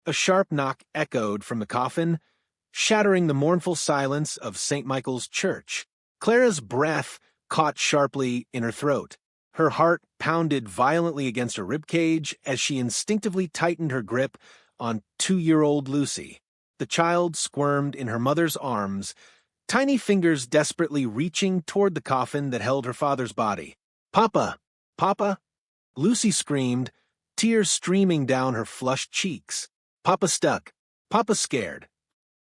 A sharp knock echoed from the coffin, shattering the mournful silence of St. Michael's Church. Clara's breath caught sharply in her throat. Her heart pounded violently against her ribcage as she instinctively tightened her grip on 2-year-old Lucy. The child squirmed in her mother's arms, tiny fingers desperately reaching toward the coffin that held her father's body. "Papa! Papa!" Lucy screamed, tears streaming down her flushed cheeks. Papa stuck. Papa scared.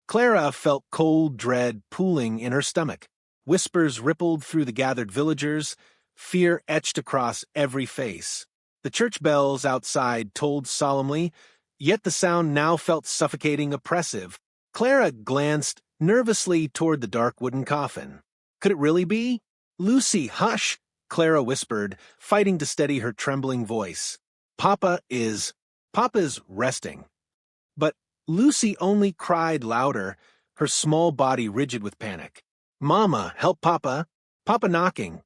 Clara felt cold dread pooling in her stomach. Whispers rippled through the gathered villagers, fear etched across every face. The church bells outside tolled solemnly, yet the sound now felt suffocating, oppressive. Clara glanced nervously toward the dark wooden coffin. Could it really be? "Lucy, hush!" Clara whispered, fighting to steady her trembling voice. Papa's resting." But Lucy only cried louder, her small body rigid with panic. "Mama, help Papa! Papa knocking!"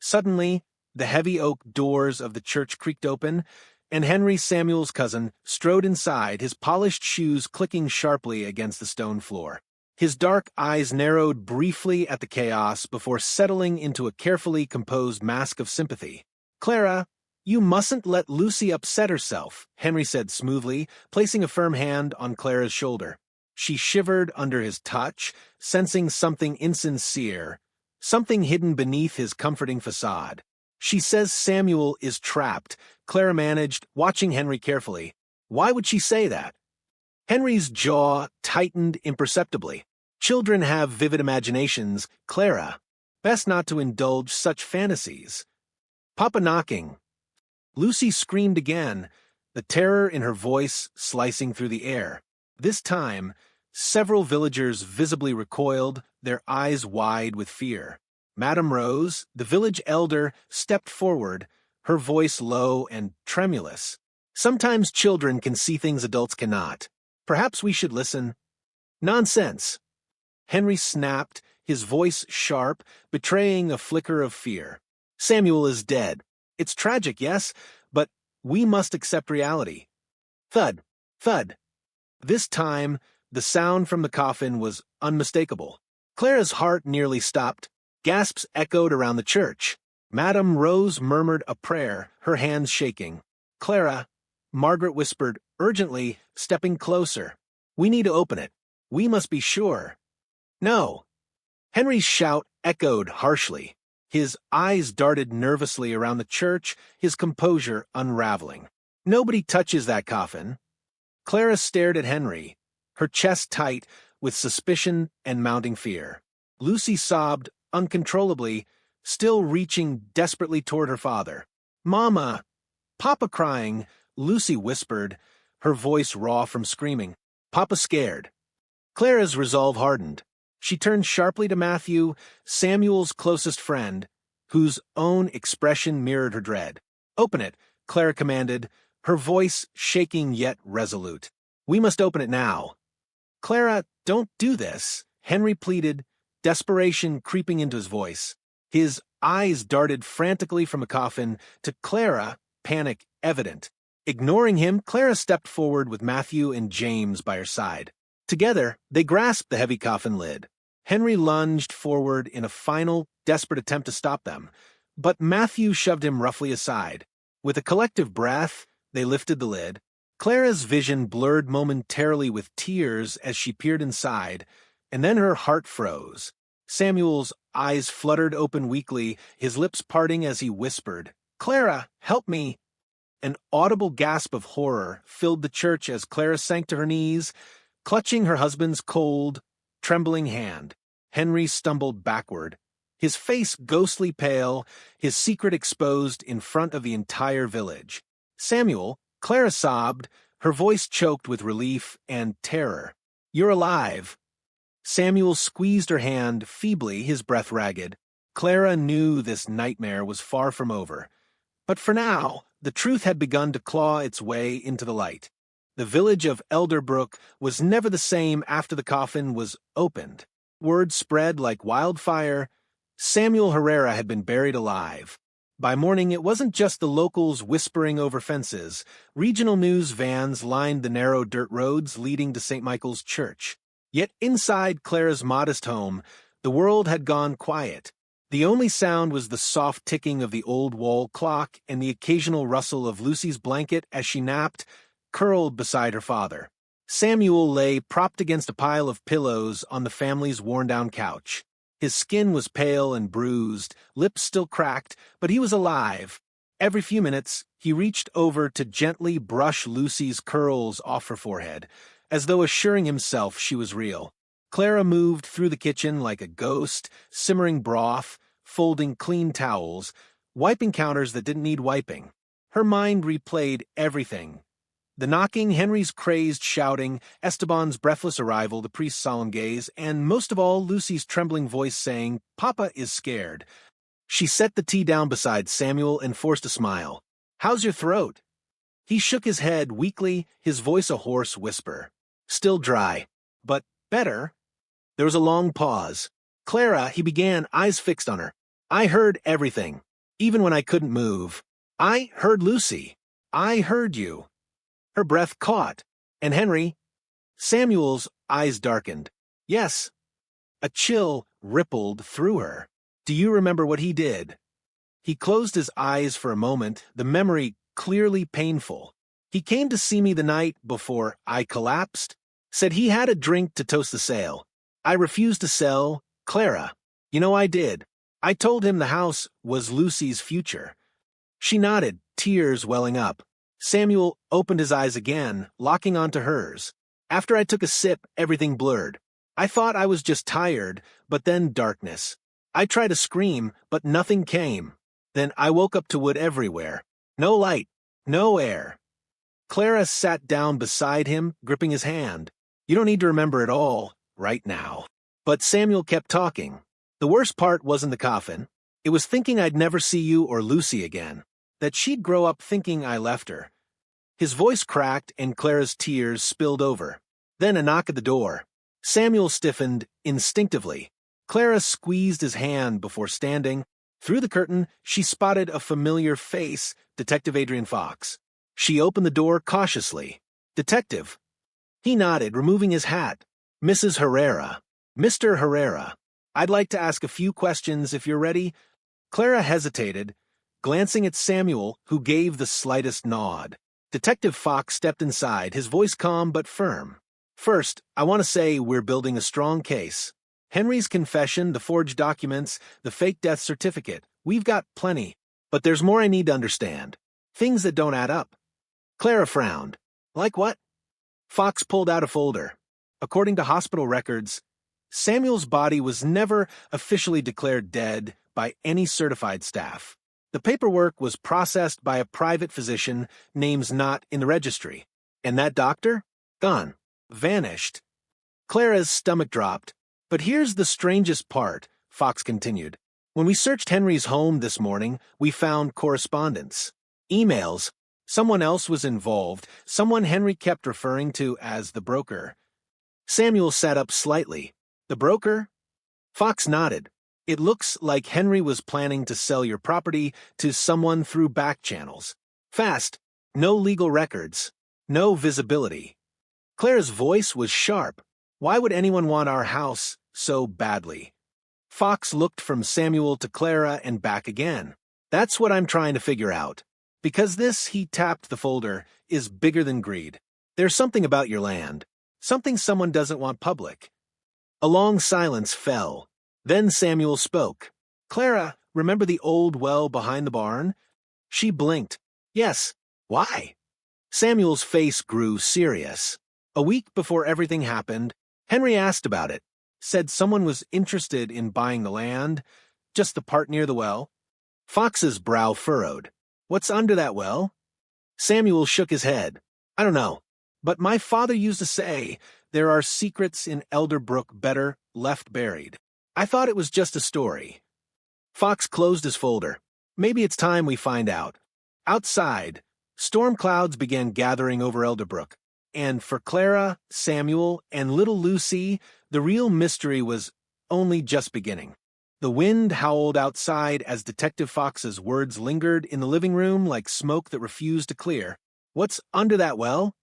Suddenly, the heavy oak doors of the church creaked open, and Henry Samuel's cousin strode inside, his polished shoes clicking sharply against the stone floor. His dark eyes narrowed briefly at the chaos before settling into a carefully composed mask of sympathy. "Clara, you mustn't let Lucy upset herself," Henry said smoothly, placing a firm hand on Clara's shoulder. She shivered under his touch, sensing something insincere, something hidden beneath his comforting facade. "She says Samuel is trapped," Clara managed, watching Henry carefully. "Why would she say that?" Henry's jaw tightened imperceptibly. "Children have vivid imaginations, Clara. Best not to indulge such fantasies." "Papa knocking." Lucy screamed again, the terror in her voice slicing through the air. This time, several villagers visibly recoiled, their eyes wide with fear. Madame Rose, the village elder, stepped forward, her voice low and tremulous. "Sometimes children can see things adults cannot. Perhaps we should listen." "Nonsense!" Henry snapped, his voice sharp, betraying a flicker of fear. "Samuel is dead. It's tragic, yes, but we must accept reality." Thud, thud. This time, the sound from the coffin was unmistakable. Clara's heart nearly stopped. Gasps echoed around the church. Madame Rose murmured a prayer, her hands shaking. "Clara," Margaret whispered urgently, stepping closer. "We need to open it. We must be sure." "No." Henry's shout echoed harshly. His eyes darted nervously around the church, his composure unraveling. "Nobody touches that coffin." Clara stared at Henry, her chest tight with suspicion and mounting fear. Lucy sobbed uncontrollably, still reaching desperately toward her father. "Mama!" "Papa crying," Lucy whispered, her voice raw from screaming. "Papa scared." Clara's resolve hardened. She turned sharply to Matthew, Samuel's closest friend, whose own expression mirrored her dread. "Open it," Clara commanded, her voice shaking yet resolute. "We must open it now." "Clara, don't do this," Henry pleaded, desperation creeping into his voice. His eyes darted frantically from the coffin to Clara, panic evident. Ignoring him, Clara stepped forward with Matthew and James by her side. Together, they grasped the heavy coffin lid. Henry lunged forward in a final, desperate attempt to stop them, but Matthew shoved him roughly aside. With a collective breath, they lifted the lid. Clara's vision blurred momentarily with tears as she peered inside, and then her heart froze. Samuel's eyes fluttered open weakly, his lips parting as he whispered, "Clara, help me!" An audible gasp of horror filled the church as Clara sank to her knees, clutching her husband's cold, trembling hand. Henry stumbled backward, his face ghostly pale, his secret exposed in front of the entire village. "Samuel," Clara sobbed, her voice choked with relief and terror. "You're alive." Samuel squeezed her hand feebly, his breath ragged. Clara knew this nightmare was far from over. But for now, the truth had begun to claw its way into the light. The village of Elderbrook was never the same after the coffin was opened. Word spread like wildfire. Samuel Herrera had been buried alive. By morning, it wasn't just the locals whispering over fences. Regional news vans lined the narrow dirt roads leading to St. Michael's Church. Yet inside Clara's modest home, the world had gone quiet. The only sound was the soft ticking of the old wall clock and the occasional rustle of Lucy's blanket as she napped, curled beside her father. Samuel lay propped against a pile of pillows on the family's worn-down couch. His skin was pale and bruised, lips still cracked, but he was alive. Every few minutes, he reached over to gently brush Lucy's curls off her forehead, as though assuring himself she was real. Clara moved through the kitchen like a ghost, simmering broth, folding clean towels, wiping counters that didn't need wiping. Her mind replayed everything. The knocking, Henry's crazed shouting, Esteban's breathless arrival, the priest's solemn gaze, and most of all, Lucy's trembling voice saying, "Papa is scared." She set the tea down beside Samuel and forced a smile. "How's your throat?" He shook his head weakly, his voice a hoarse whisper. "Still dry, but better." There was a long pause. "Clara," he began, eyes fixed on her. "I heard everything, even when I couldn't move. I heard Lucy. I heard you." Her breath caught. "And Henry?" Samuel's eyes darkened. "Yes." A chill rippled through her. "Do you remember what he did?" He closed his eyes for a moment, the memory clearly painful. "He came to see me the night before I collapsed. Said he had a drink to toast the sale. I refused to sell. Clara. You know I did. I told him the house was Lucy's future." She nodded, tears welling up. Samuel opened his eyes again, locking onto hers. "After I took a sip, everything blurred. I thought I was just tired, but then darkness. I tried to scream, but nothing came. Then I woke up to wood everywhere. No light, no air." Clara sat down beside him, gripping his hand. "You don't need to remember it all right now." But Samuel kept talking. "The worst part wasn't the coffin. It was thinking I'd never see you or Lucy again. That she'd grow up thinking I left her." His voice cracked and Clara's tears spilled over. Then a knock at the door. Samuel stiffened instinctively. Clara squeezed his hand before standing. Through the curtain, she spotted a familiar face, Detective Adrian Fox. She opened the door cautiously. "Detective." He nodded, removing his hat. "Mrs. Herrera. Mr. Herrera. I'd like to ask a few questions if you're ready." Clara hesitated, glancing at Samuel, who gave the slightest nod. Detective Fox stepped inside, his voice calm but firm. "First, I want to say we're building a strong case. Henry's confession, the forged documents, the fake death certificate, we've got plenty. But there's more I need to understand. Things that don't add up." Clara frowned. "Like what?" Fox pulled out a folder. According to hospital records, Samuel's body was never officially declared dead by any certified staff. The paperwork was processed by a private physician, names not in the registry. And that doctor? Gone. Vanished. Clara's stomach dropped. "But here's the strangest part," Fox continued. "When we searched Henry's home this morning, we found correspondence. Emails. Someone else was involved, someone Henry kept referring to as the broker." Samuel sat up slightly. "The broker?" Fox nodded. "It looks like Henry was planning to sell your property to someone through back channels. Fast. No legal records. No visibility." Clara's voice was sharp. "Why would anyone want our house so badly?" Fox looked from Samuel to Clara and back again. "That's what I'm trying to figure out. Because this," he tapped the folder, "is bigger than greed. There's something about your land. Something someone doesn't want public." A long silence fell. Then Samuel spoke. "Clara, remember the old well behind the barn?" She blinked. "Yes. Why?" Samuel's face grew serious. "A week before everything happened, Henry asked about it. Said someone was interested in buying the land, just the part near the well." Fox's brow furrowed. "What's under that well?" Samuel shook his head. "I don't know. But my father used to say there are secrets in Elderbrook better left buried. I thought it was just a story." Fox closed his folder. "Maybe it's time we find out." Outside, storm clouds began gathering over Elderbrook. And for Clara, Samuel, and little Lucy, the real mystery was only just beginning. The wind howled outside as Detective Fox's words lingered in the living room like smoke that refused to clear. "What's under that well?"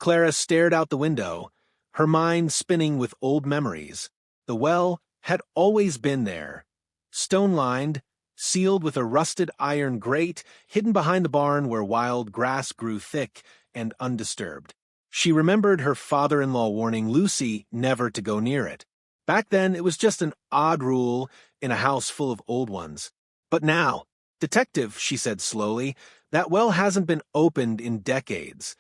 Clara stared out the window, her mind spinning with old memories. The well had always been there, stone-lined, sealed with a rusted iron grate, hidden behind the barn where wild grass grew thick and undisturbed. She remembered her father-in-law warning Lucy never to go near it. Back then, it was just an odd rule in a house full of old ones. But now, "Detective," she said slowly, "that well hasn't been opened in decades."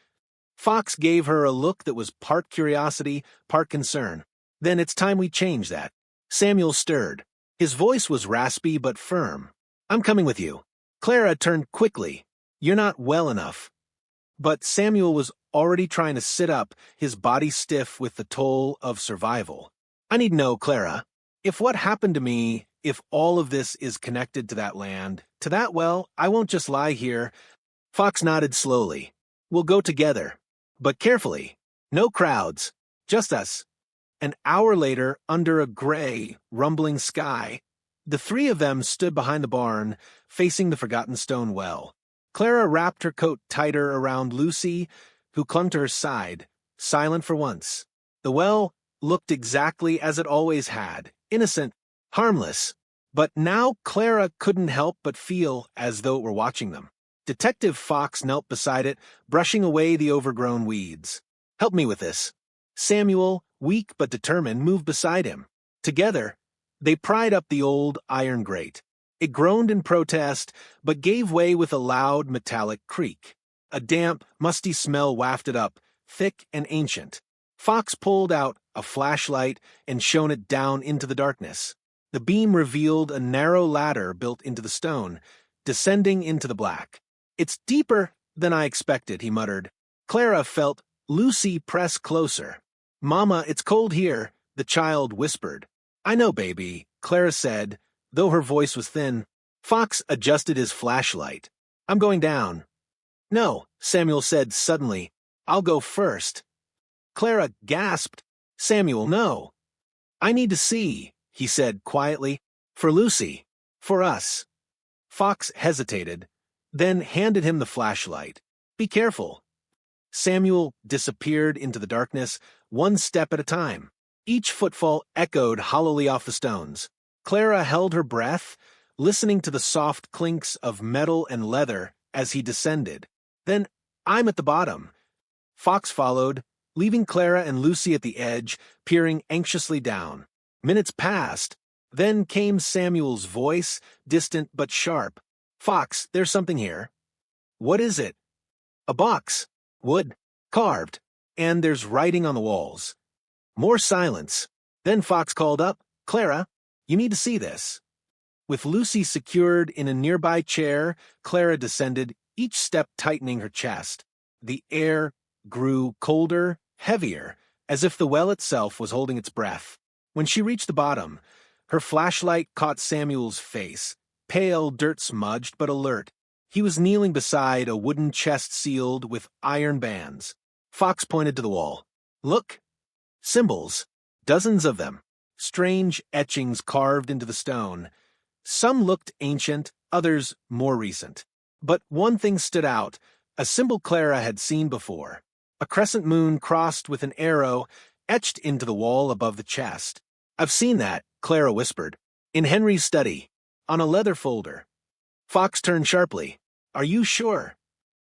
Fox gave her a look that was part curiosity, part concern. "Then it's time we change that." Samuel stirred. His voice was raspy but firm. "I'm coming with you." Clara turned quickly. "You're not well enough." But Samuel was already trying to sit up, his body stiff with the toll of survival. "I need to know, Clara, if what happened to me, if all of this is connected to that land, to that well, I won't just lie here." Fox nodded slowly. "We'll go together. But carefully. No crowds. Just us." An hour later, under a gray, rumbling sky, the three of them stood behind the barn, facing the forgotten stone well. Clara wrapped her coat tighter around Lucy, who clung to her side, silent for once. The well looked exactly as it always had, innocent, harmless. But now Clara couldn't help but feel as though it were watching them. Detective Fox knelt beside it, brushing away the overgrown weeds. "Help me with this." Samuel, weak but determined, moved beside him. Together, they pried up the old iron grate. It groaned in protest, but gave way with a loud metallic creak. A damp, musty smell wafted up, thick and ancient. Fox pulled out a flashlight and shone it down into the darkness. The beam revealed a narrow ladder built into the stone, descending into the black. "It's deeper than I expected," he muttered. Clara felt Lucy press closer. "Mama, it's cold here," the child whispered. "I know, baby," Clara said, though her voice was thin. Fox adjusted his flashlight. "I'm going down." "No," Samuel said suddenly. "I'll go first." Clara gasped. "Samuel, no." "I need to see," he said quietly. "For Lucy. For us." Fox hesitated, then handed him the flashlight. "Be careful." Samuel disappeared into the darkness, one step at a time. Each footfall echoed hollowly off the stones. Clara held her breath, listening to the soft clinks of metal and leather as he descended. "Then I'm at the bottom." Fox followed, leaving Clara and Lucy at the edge, peering anxiously down. Minutes passed. Then came Samuel's voice, distant but sharp. "Fox, there's something here." "What is it?" "A box. Wood. Carved. And there's writing on the walls." More silence. Then Fox called up, "Clara, you need to see this." With Lucy secured in a nearby chair, Clara descended, each step tightening her chest. The air grew colder, heavier, as if the well itself was holding its breath. When she reached the bottom, her flashlight caught Samuel's face, pale, dirt-smudged, but alert. He was kneeling beside a wooden chest sealed with iron bands. Fox pointed to the wall. "Look. Symbols. Dozens of them. Strange etchings carved into the stone. Some looked ancient, others more recent. But one thing stood out, a symbol Clara had seen before. A crescent moon crossed with an arrow etched into the wall above the chest. "I've seen that," Clara whispered. "In Henry's study. On a leather folder." Fox turned sharply. "Are you sure?"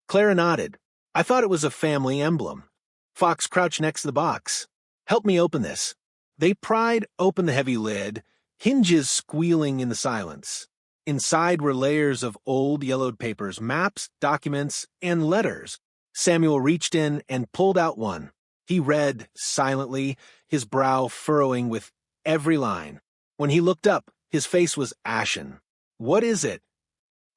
Clara nodded. "I thought it was a family emblem." Fox crouched next to the box. "Help me open this." They pried open the heavy lid, hinges squealing in the silence. Inside were layers of old yellowed papers, maps, documents, and letters. Samuel reached in and pulled out one. He read silently, his brow furrowing with every line. When he looked up, his face was ashen. "What is it?"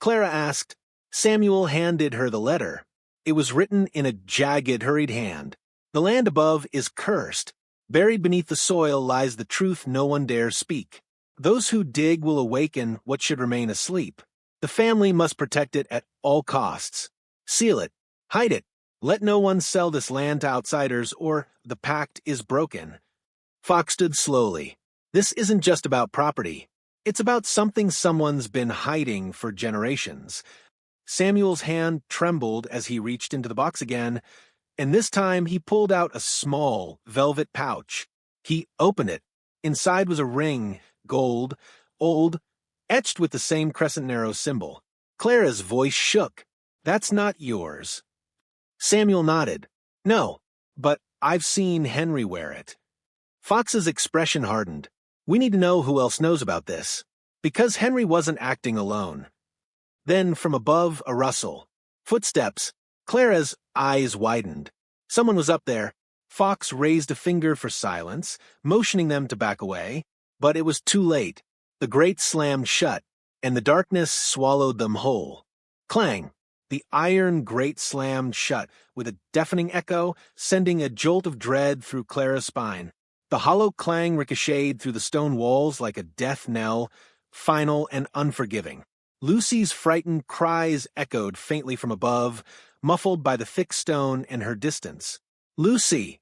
Clara asked. Samuel handed her the letter. It was written in a jagged, hurried hand. "The land above is cursed. Buried beneath the soil lies the truth no one dares speak. Those who dig will awaken what should remain asleep. The family must protect it at all costs. Seal it. Hide it. Let no one sell this land to outsiders, or the pact is broken." Fox stood slowly. "This isn't just about property. It's about something someone's been hiding for generations. Samuel's hand trembled as he reached into the box again, and this time he pulled out a small, velvet pouch. He opened it. Inside was a ring, gold, old, etched with the same crescent narrow symbol. Clara's voice shook. "That's not yours." Samuel nodded. "No, but I've seen Henry wear it." Fox's expression hardened. "We need to know who else knows about this." Because Henry wasn't acting alone. Then, from above, a rustle. Footsteps. Clara's eyes widened. Someone was up there. Fox raised a finger for silence, motioning them to back away, but it was too late. The grate slammed shut, and the darkness swallowed them whole. Clang! The iron grate slammed shut, with a deafening echo, sending a jolt of dread through Clara's spine. The hollow clang ricocheted through the stone walls like a death knell, final and unforgiving. Lucy's frightened cries echoed faintly from above, muffled by the thick stone and her distance. "Lucy!"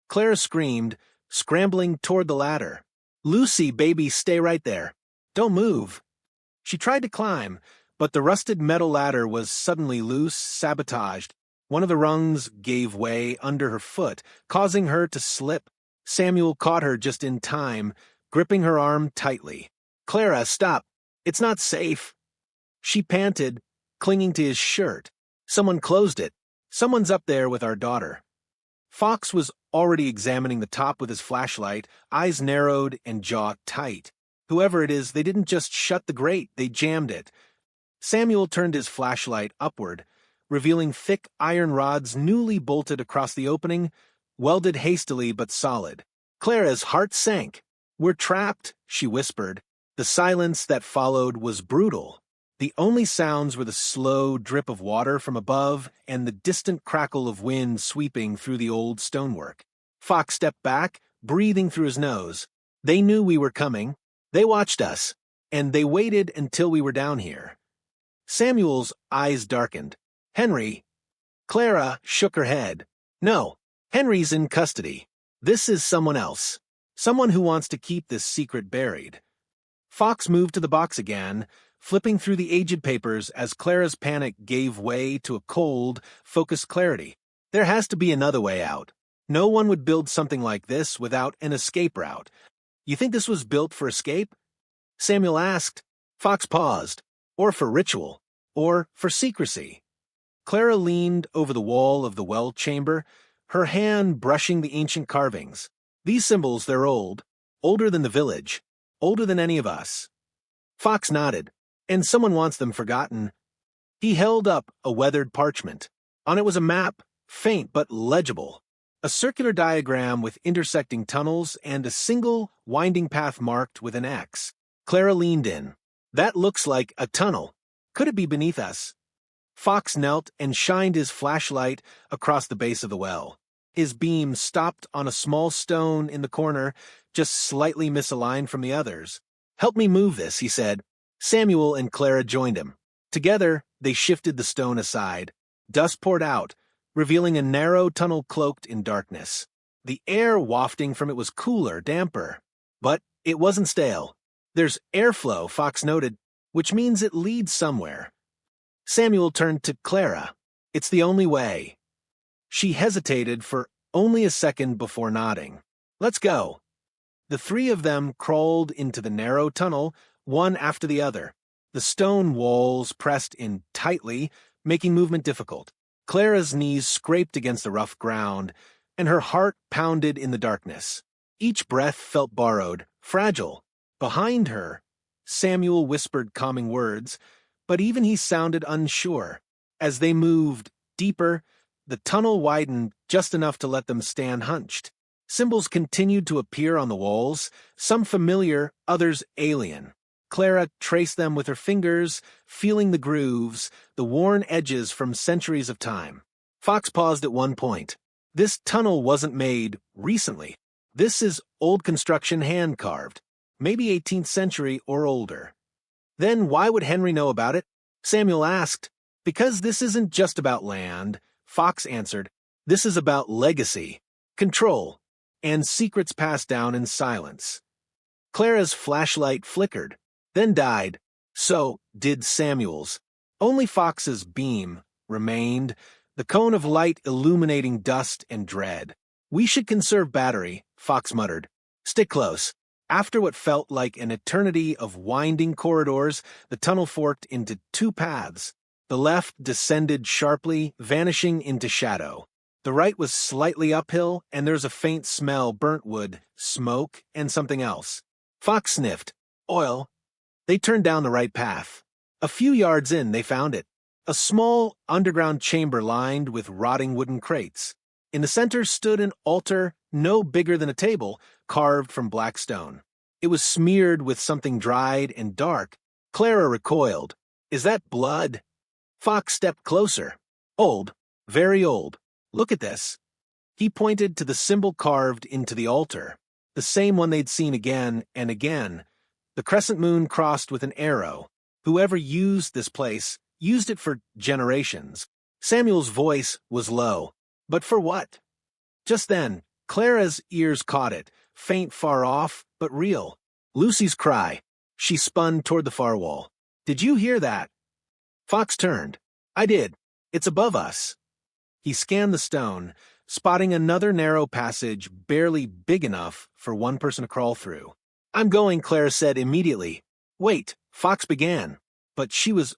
Clara screamed, scrambling toward the ladder. "Lucy, baby, stay right there. Don't move." She tried to climb, but the rusted metal ladder was suddenly loose, sabotaged. One of the rungs gave way under her foot, causing her to slip. Samuel caught her just in time, gripping her arm tightly. "Clara, stop. It's not safe." She panted, clinging to his shirt. "Someone closed it. Someone's up there with our daughter." Fox was already examining the top with his flashlight, eyes narrowed and jaw tight. Whoever it is, they didn't just shut the grate, they jammed it. Samuel turned his flashlight upward, revealing thick iron rods newly bolted across the opening, welded hastily but solid. Clara's heart sank. "We're trapped," she whispered. The silence that followed was brutal. The only sounds were the slow drip of water from above and the distant crackle of wind sweeping through the old stonework. Fox stepped back, breathing through his nose. "They knew we were coming. They watched us, and they waited until we were down here." Samuel's eyes darkened. "Henry?" Clara shook her head. "No, Henry's in custody. This is someone else. Someone who wants to keep this secret buried." Fox moved to the box again, flipping through the aged papers as Clara's panic gave way to a cold, focused clarity. There has to be another way out. No one would build something like this without an escape route. "You think this was built for escape?" Samuel asked. Fox paused. "Or for ritual. Or for secrecy." Clara leaned over the wall of the well chamber, her hand brushing the ancient carvings. "These symbols, they're old. Older than the village. Older than any of us." Fox nodded. "And someone wants them forgotten." He held up a weathered parchment. On it was a map, faint but legible. A circular diagram with intersecting tunnels and a single, winding path marked with an X. Clara leaned in. "That looks like a tunnel. Could it be beneath us?" Fox knelt and shined his flashlight across the base of the well. His beam stopped on a small stone in the corner, just slightly misaligned from the others. "Help me move this," he said. Samuel and Clara joined him. Together, they shifted the stone aside. Dust poured out, revealing a narrow tunnel cloaked in darkness. The air wafting from it was cooler, damper. But it wasn't stale. "There's airflow," Fox noted, "which means it leads somewhere." Samuel turned to Clara. "It's the only way." She hesitated for only a second before nodding. "Let's go." The three of them crawled into the narrow tunnel, one after the other. The stone walls pressed in tightly, making movement difficult. Clara's knees scraped against the rough ground, and her heart pounded in the darkness. Each breath felt borrowed, fragile. Behind her, Samuel whispered calming words, but even he sounded unsure. As they moved deeper, the tunnel widened just enough to let them stand hunched. Symbols continued to appear on the walls, some familiar, others alien. Clara traced them with her fingers, feeling the grooves, the worn edges from centuries of time. Fox paused at one point. "This tunnel wasn't made recently. This is old construction hand-carved, maybe 18th century or older." "Then why would Henry know about it?" Samuel asked. "Because this isn't just about land," Fox answered. "This is about legacy, control, and secrets passed down in silence." Clara's flashlight flickered. then died. So did Samuel's. Only Fox's beam remained, the cone of light illuminating dust and dread. We should conserve battery, Fox muttered. Stick close. After what felt like an eternity of winding corridors, the tunnel forked into two paths. The left descended sharply, vanishing into shadow. The right was slightly uphill, and there's a faint smell: burnt wood, smoke, and something else. Fox sniffed. Oil. They turned down the right path. A few yards in, they found it. A small, underground chamber lined with rotting wooden crates. In the center stood an altar no bigger than a table, carved from black stone. It was smeared with something dried and dark. Clara recoiled. Is that blood? Fox stepped closer. Old. Very old. Look at this. He pointed to the symbol carved into the altar, the same one they'd seen again and again. The crescent moon crossed with an arrow. Whoever used this place used it for generations. Samuel's voice was low. But for what? Just then, Clara's ears caught it, faint far off, but real. Lucy's cry. She spun toward the far wall. Did you hear that? Fox turned. I did. It's above us. He scanned the stone, spotting another narrow passage barely big enough for one person to crawl through. I'm going, Clara said immediately. Wait, Fox began. But she was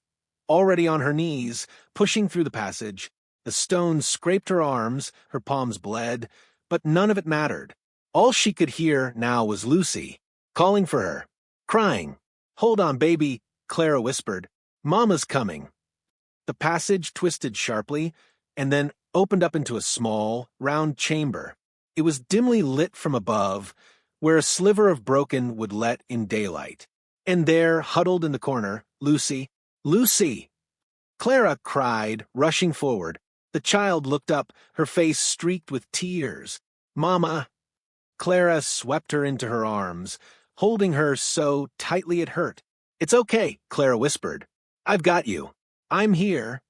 already on her knees, pushing through the passage. The stone scraped her arms, her palms bled, but none of it mattered. All she could hear now was Lucy, calling for her, crying. Hold on, baby, Clara whispered. Mama's coming. The passage twisted sharply, and then opened up into a small, round chamber. It was dimly lit from above, where a sliver of broken would let in daylight. And there, huddled in the corner, Lucy. Lucy! Clara cried, rushing forward. The child looked up, her face streaked with tears. Mama! Clara swept her into her arms, holding her so tightly it hurt. It's okay, Clara whispered. I've got you. I'm here.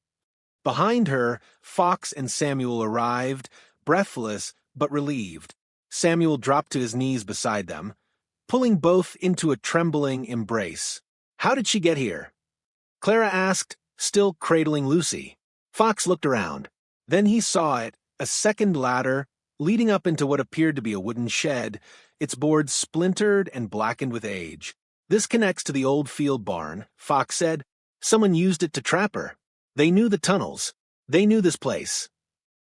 Behind her, Fox and Samuel arrived, breathless but relieved. Samuel dropped to his knees beside them, pulling both into a trembling embrace. How did she get here? Clara asked, still cradling Lucy. Fox looked around. Then he saw it, a second ladder, leading up into what appeared to be a wooden shed, its boards splintered and blackened with age. This connects to the old field barn, Fox said. Someone used it to trap her. They knew the tunnels. They knew this place.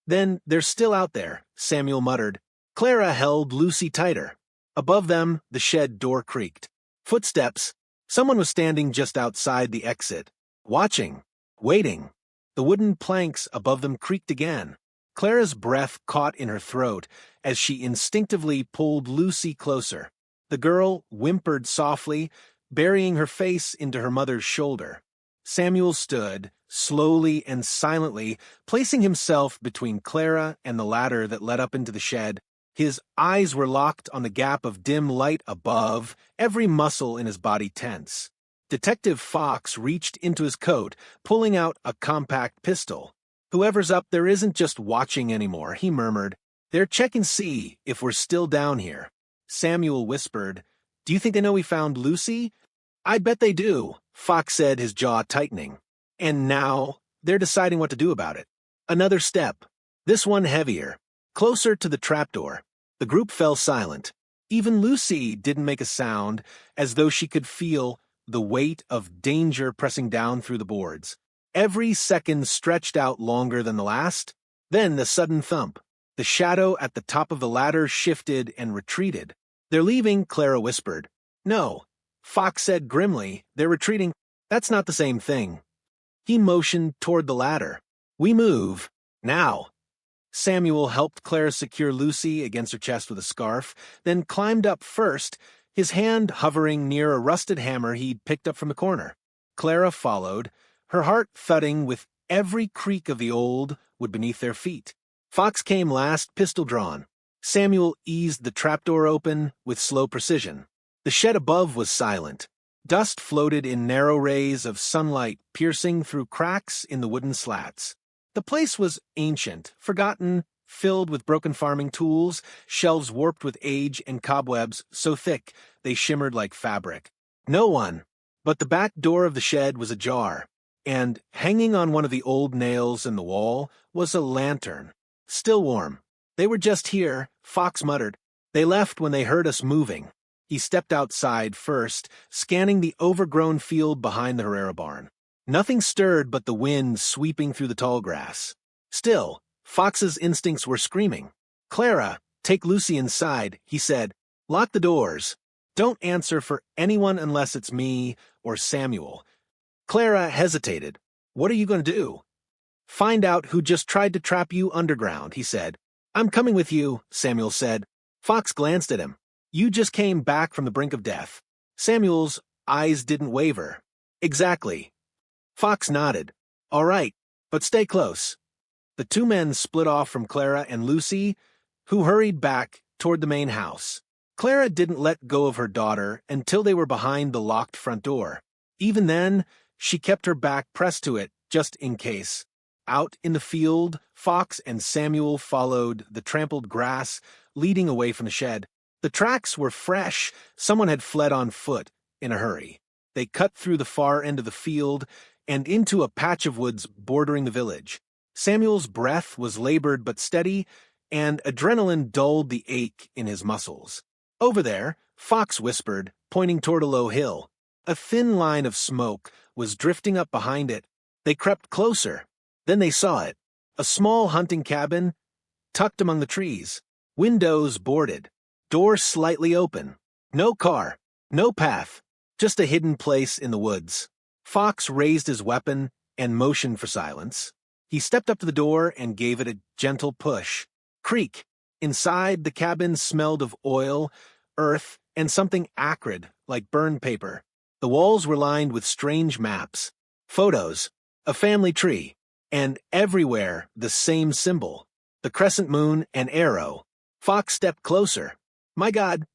Then they're still out there, Samuel muttered. Clara held Lucy tighter. Above them, the shed door creaked. Footsteps. Someone was standing just outside the exit, watching, waiting. The wooden planks above them creaked again. Clara's breath caught in her throat as she instinctively pulled Lucy closer. The girl whimpered softly, burying her face into her mother's shoulder. Samuel stood, slowly and silently, placing himself between Clara and the ladder that led up into the shed. His eyes were locked on the gap of dim light above, every muscle in his body tense. Detective Fox reached into his coat, pulling out a compact pistol. Whoever's up there isn't just watching anymore, he murmured. They're checking to see if we're still down here. Samuel whispered, Do you think they know we found Lucy? I bet they do, Fox said, his jaw tightening. And now, they're deciding what to do about it. Another step. This one heavier. Closer to the trapdoor. The group fell silent. Even Lucy didn't make a sound, as though she could feel the weight of danger pressing down through the boards. Every second stretched out longer than the last. Then the sudden thump. The shadow at the top of the ladder shifted and retreated. They're leaving, Clara whispered. No. Fox said grimly, they're retreating. That's not the same thing. He motioned toward the ladder. We move. Now. Samuel helped Clara secure Lucy against her chest with a scarf, then climbed up first, his hand hovering near a rusted hammer he'd picked up from the corner. Clara followed, her heart thudding with every creak of the old wood beneath their feet. Fox came last, pistol drawn. Samuel eased the trapdoor open with slow precision. The shed above was silent. Dust floated in narrow rays of sunlight piercing through cracks in the wooden slats. The place was ancient, forgotten, filled with broken farming tools, shelves warped with age and cobwebs so thick they shimmered like fabric. No one, But the back door of the shed was ajar, and hanging on one of the old nails in the wall was a lantern. Still warm. They were just here, Fox muttered. They left when they heard us moving. He stepped outside first, scanning the overgrown field behind the Herrera barn. Nothing stirred but the wind sweeping through the tall grass. Still, Fox's instincts were screaming. Clara, take Lucy inside, he said. Lock the doors. Don't answer for anyone unless it's me or Samuel. Clara hesitated. What are you going to do? Find out who just tried to trap you underground, he said. I'm coming with you, Samuel said. Fox glanced at him. You just came back from the brink of death. Samuel's eyes didn't waver. Exactly. Fox nodded. All right, but stay close. The two men split off from Clara and Lucy, who hurried back toward the main house. Clara didn't let go of her daughter until they were behind the locked front door. Even then, she kept her back pressed to it, just in case. Out in the field, Fox and Samuel followed the trampled grass, leading away from the shed. The tracks were fresh. Someone had fled on foot, in a hurry. They cut through the far end of the field and into a patch of woods bordering the village. Samuel's breath was labored but steady, and adrenaline dulled the ache in his muscles. Over there, Fox whispered, pointing toward a low hill. A thin line of smoke was drifting up behind it. They crept closer. Then they saw it. A small hunting cabin, tucked among the trees. Windows boarded. Door slightly open. No car. No path. Just a hidden place in the woods. Fox raised his weapon and motioned for silence. He stepped up to the door and gave it a gentle push. Creak. Inside, the cabin smelled of oil, earth, and something acrid, like burned paper. The walls were lined with strange maps, photos, a family tree, and everywhere the same symbol, the crescent moon and arrow. Fox stepped closer. My God!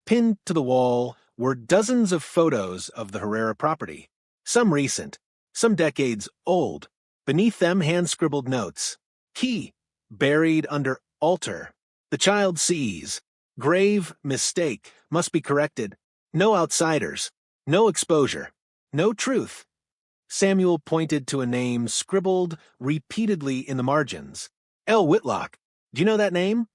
Pinned to the wall were dozens of photos of the Herrera property, some recent, some decades old. Beneath them, hand-scribbled notes. Key, buried under altar. The child sees. Grave mistake, must be corrected. No outsiders. No exposure. No truth. Samuel pointed to a name scribbled repeatedly in the margins. L. Whitlock. Do you know that name?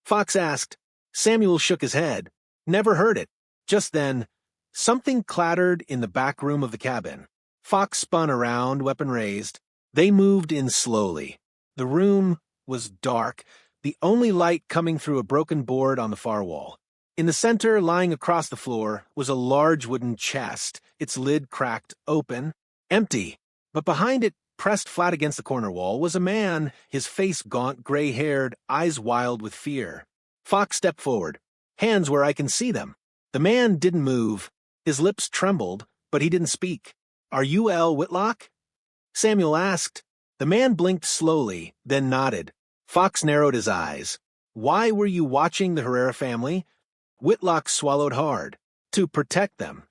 Fox asked. Samuel shook his head. Never heard it. Just then, something clattered in the back room of the cabin. Fox spun around, weapon raised. They moved in slowly. The room was dark, the only light coming through a broken board on the far wall. In the center, lying across the floor, was a large wooden chest, its lid cracked open, empty. But behind it, pressed flat against the corner wall, was a man, his face gaunt, gray-haired, eyes wild with fear. Fox stepped forward. Hands where I can see them. The man didn't move. His lips trembled, but he didn't speak. Are you L. Whitlock? Samuel asked. The man blinked slowly, then nodded. Fox narrowed his eyes. Why were you watching the Herrera family? Whitlock swallowed hard. To protect them.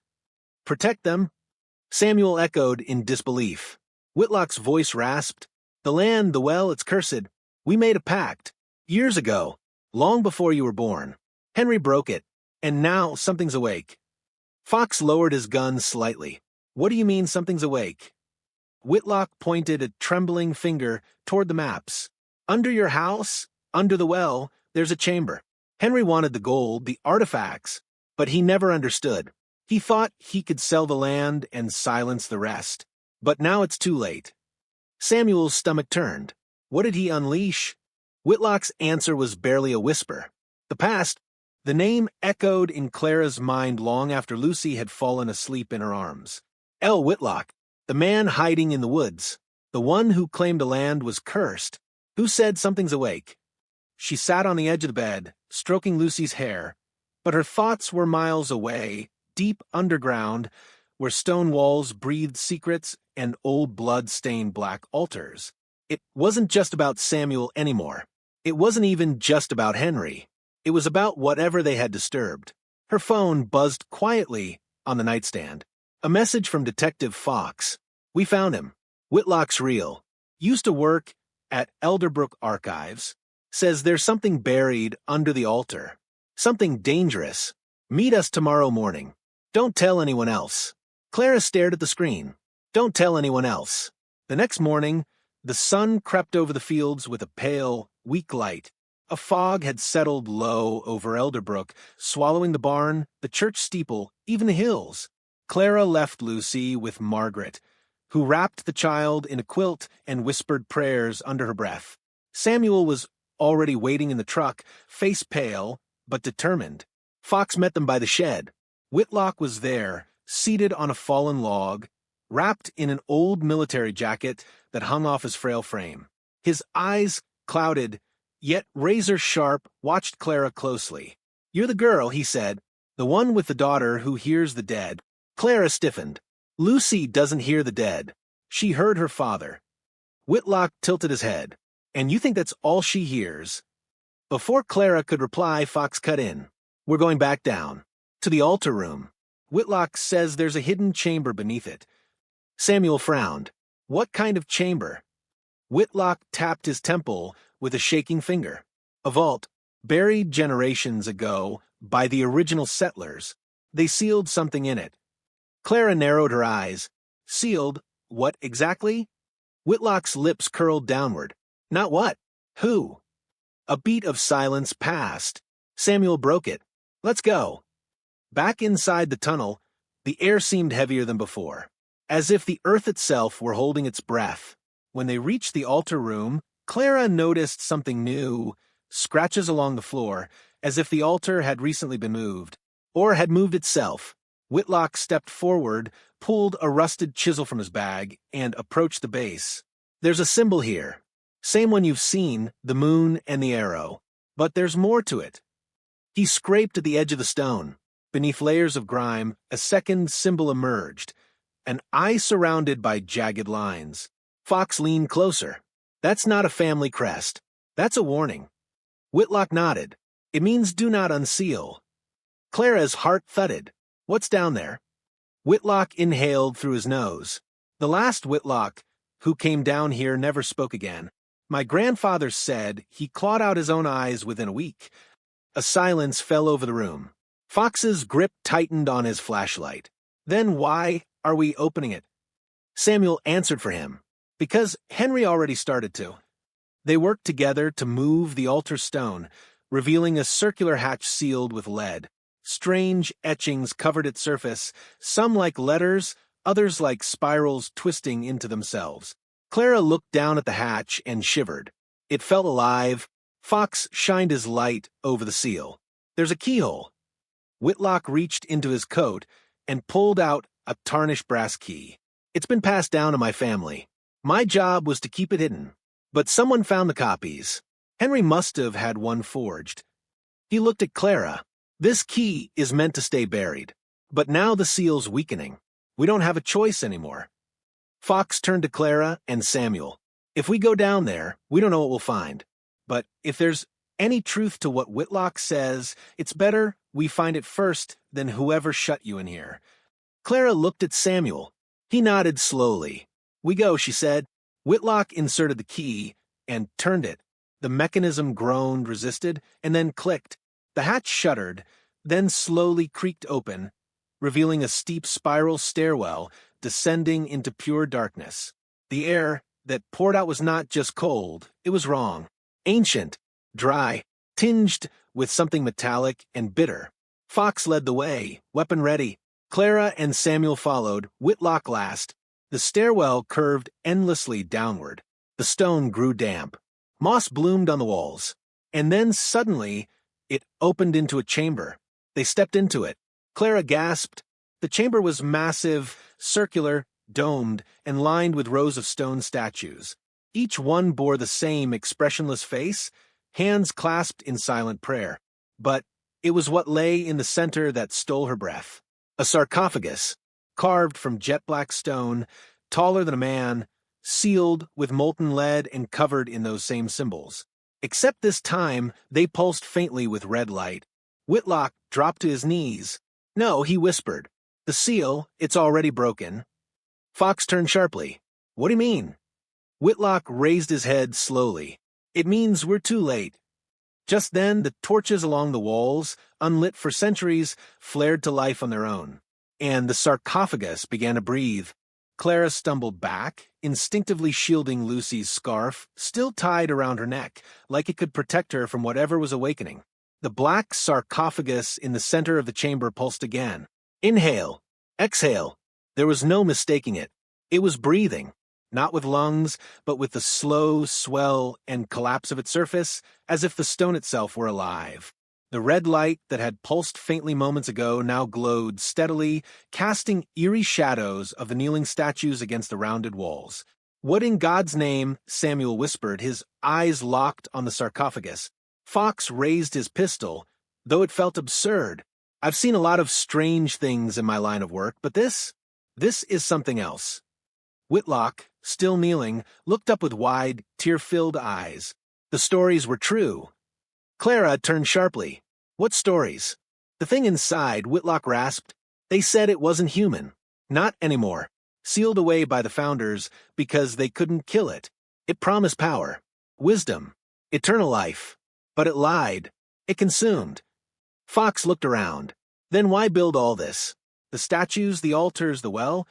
Protect them? Samuel echoed in disbelief. Whitlock's voice rasped. The land, the well, it's cursed. We made a pact. Years ago. Long before you were born. Henry broke it. And now something's awake. Fox lowered his gun slightly. What do you mean something's awake? Whitlock pointed a trembling finger toward the maps. Under your house, under the well, there's a chamber. Henry wanted the gold, the artifacts, but he never understood. He thought he could sell the land and silence the rest. But now it's too late. Samuel's stomach turned. What did he unleash? Whitlock's answer was barely a whisper. The past, the name echoed in Clara's mind long after Lucy had fallen asleep in her arms. L. Whitlock, the man hiding in the woods, the one who claimed the land was cursed. Who said something's awake? She sat on the edge of the bed, stroking Lucy's hair, but her thoughts were miles away, deep underground, where stone walls breathed secrets and old blood-stained black altars. It wasn't just about Samuel anymore. It wasn't even just about Henry. It was about whatever they had disturbed. Her phone buzzed quietly on the nightstand. A message from Detective Fox. We found him. Whitlock's real. Used to work at Elderbrook Archives. Says there's something buried under the altar. Something dangerous. Meet us tomorrow morning. Don't tell anyone else. Clara stared at the screen. Don't tell anyone else. The next morning, the sun crept over the fields with a pale, weak light. A fog had settled low over Elderbrook, swallowing the barn, the church steeple, even the hills. Clara left Lucy with Margaret, who wrapped the child in a quilt and whispered prayers under her breath. Samuel was already waiting in the truck, face pale, but determined. Fox met them by the shed. Whitlock was there, seated on a fallen log, wrapped in an old military jacket that hung off his frail frame. His eyes, clouded, yet razor-sharp, watched Clara closely. "You're the girl," he said, "the one with the daughter who hears the dead." Clara stiffened. "Lucy doesn't hear the dead. She heard her father." Whitlock tilted his head. "And you think that's all she hears?" Before Clara could reply, Fox cut in. "We're going back down. To the altar room. Whitlock says there's a hidden chamber beneath it." Samuel frowned. "What kind of chamber?" Whitlock tapped his temple with a shaking finger. "A vault, buried generations ago by the original settlers. They sealed something in it." Clara narrowed her eyes. "Sealed? What exactly?" Whitlock's lips curled downward. "Not what? Who?" A beat of silence passed. Samuel broke it. "Let's go." Back inside the tunnel, the air seemed heavier than before, as if the earth itself were holding its breath. When they reached the altar room, Clara noticed something new, scratches along the floor, as if the altar had recently been moved, or had moved itself. Whitlock stepped forward, pulled a rusted chisel from his bag, and approached the base. "There's a symbol here. Same one you've seen, the moon and the arrow. But there's more to it." He scraped at the edge of the stone. Beneath layers of grime, a second symbol emerged, an eye surrounded by jagged lines. Fox leaned closer. "That's not a family crest. That's a warning." Whitlock nodded. "It means do not unseal." Clara's heart thudded. "What's down there?" Whitlock inhaled through his nose. "The last Whitlock who came down here never spoke again. My grandfather said he clawed out his own eyes within a week." A silence fell over the room. Fox's grip tightened on his flashlight. "Then why are we opening it?" Samuel answered for him. "Because Henry already started to." They worked together to move the altar stone, revealing a circular hatch sealed with lead. Strange etchings covered its surface, some like letters, others like spirals twisting into themselves. Clara looked down at the hatch and shivered. It felt alive. Fox shined his light over the seal. "There's a keyhole." Whitlock reached into his coat and pulled out a tarnished brass key. "It's been passed down to my family. My job was to keep it hidden. But someone found the copies. Henry must have had one forged." He looked at Clara. "This key is meant to stay buried. But now the seal's weakening. We don't have a choice anymore." Fox turned to Clara and Samuel. "If we go down there, we don't know what we'll find. But if there's any truth to what Whitlock says, it's better we find it first than whoever shut you in here." Clara looked at Samuel. He nodded slowly. "We go," she said. Whitlock inserted the key and turned it. The mechanism groaned, resisted, and then clicked. The hatch shuddered, then slowly creaked open, revealing a steep spiral stairwell descending into pure darkness. The air that poured out was not just cold, it was wrong. Ancient, dry, tinged with something metallic and bitter. Fox led the way, weapon ready. Clara and Samuel followed, Whitlock last. The stairwell curved endlessly downward. The stone grew damp. Moss bloomed on the walls. And then suddenly, it opened into a chamber. They stepped into it. Clara gasped. The chamber was massive, circular, domed, and lined with rows of stone statues. Each one bore the same expressionless face, hands clasped in silent prayer. But it was what lay in the center that stole her breath. A sarcophagus, carved from jet-black stone, taller than a man, sealed with molten lead and covered in those same symbols. Except this time, they pulsed faintly with red light. Whitlock dropped to his knees. "No," he whispered. "The seal, it's already broken." Fox turned sharply. "What do you mean?" Whitlock raised his head slowly. "It means we're too late." Just then, the torches along the walls, unlit for centuries, flared to life on their own. and the sarcophagus began to breathe. Clara stumbled back, instinctively shielding Lucy's scarf, still tied around her neck, like it could protect her from whatever was awakening. The black sarcophagus in the center of the chamber pulsed again. Inhale. Exhale. There was no mistaking it. It was breathing, not with lungs, but with the slow swell and collapse of its surface, as if the stone itself were alive. The red light that had pulsed faintly moments ago now glowed steadily, casting eerie shadows of the kneeling statues against the rounded walls. "What in God's name?" Samuel whispered, his eyes locked on the sarcophagus. Fox raised his pistol, though it felt absurd. "I've seen a lot of strange things in my line of work, but this is something else." Whitlock, still kneeling, looked up with wide, tear-filled eyes. The stories were true. Clara turned sharply. "What stories?" "The thing inside," Whitlock rasped. "They said it wasn't human. Not anymore. Sealed away by the founders because they couldn't kill it. It promised power, wisdom, eternal life. But it lied. It consumed." Fox looked around. "Then why build all this? The statues, the altars, the well?"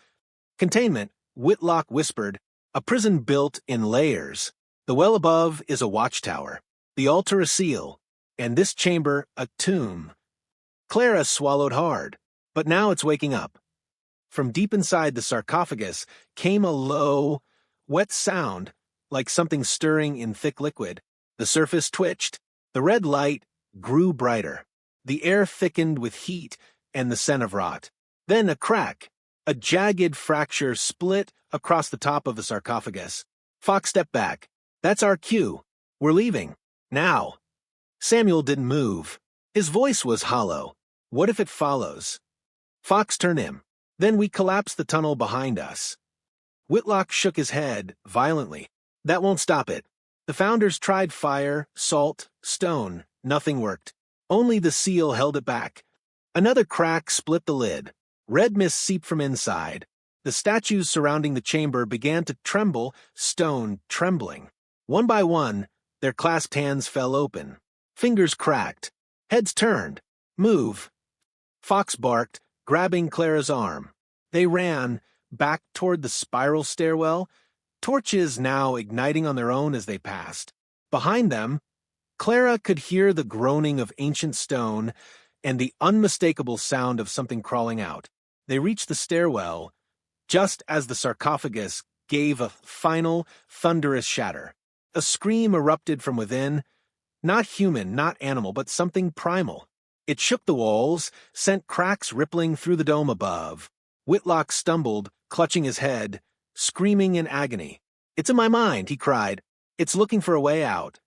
"Containment," Whitlock whispered. "A prison built in layers. The well above is a watchtower. The altar a seal, and this chamber a tomb." Clara swallowed hard, but now it's waking up. From deep inside the sarcophagus came a low, wet sound, like something stirring in thick liquid. The surface twitched. The red light grew brighter. The air thickened with heat and the scent of rot. Then a crack, a jagged fracture split across the top of the sarcophagus. Fox stepped back. "That's our cue. We're leaving. Now." Samuel didn't move. His voice was hollow. "What if it follows?" Fox turned him. "Then we collapse the tunnel behind us." Whitlock shook his head violently. "That won't stop it. The founders tried fire, salt, stone. Nothing worked. Only the seal held it back." Another crack split the lid. Red mist seeped from inside. The statues surrounding the chamber began to tremble, stone trembling. One by one, their clasped hands fell open. Fingers cracked. Heads turned. "Move." Fox barked, grabbing Clara's arm. They ran, back toward the spiral stairwell, torches now igniting on their own as they passed. Behind them, Clara could hear the groaning of ancient stone and the unmistakable sound of something crawling out. They reached the stairwell just as the sarcophagus gave a final, thunderous shatter. A scream erupted from within, not human, not animal, but something primal. It shook the walls, sent cracks rippling through the dome above. Whitlock stumbled, clutching his head, screaming in agony. "It's in my mind," he cried. "It's looking for a way out."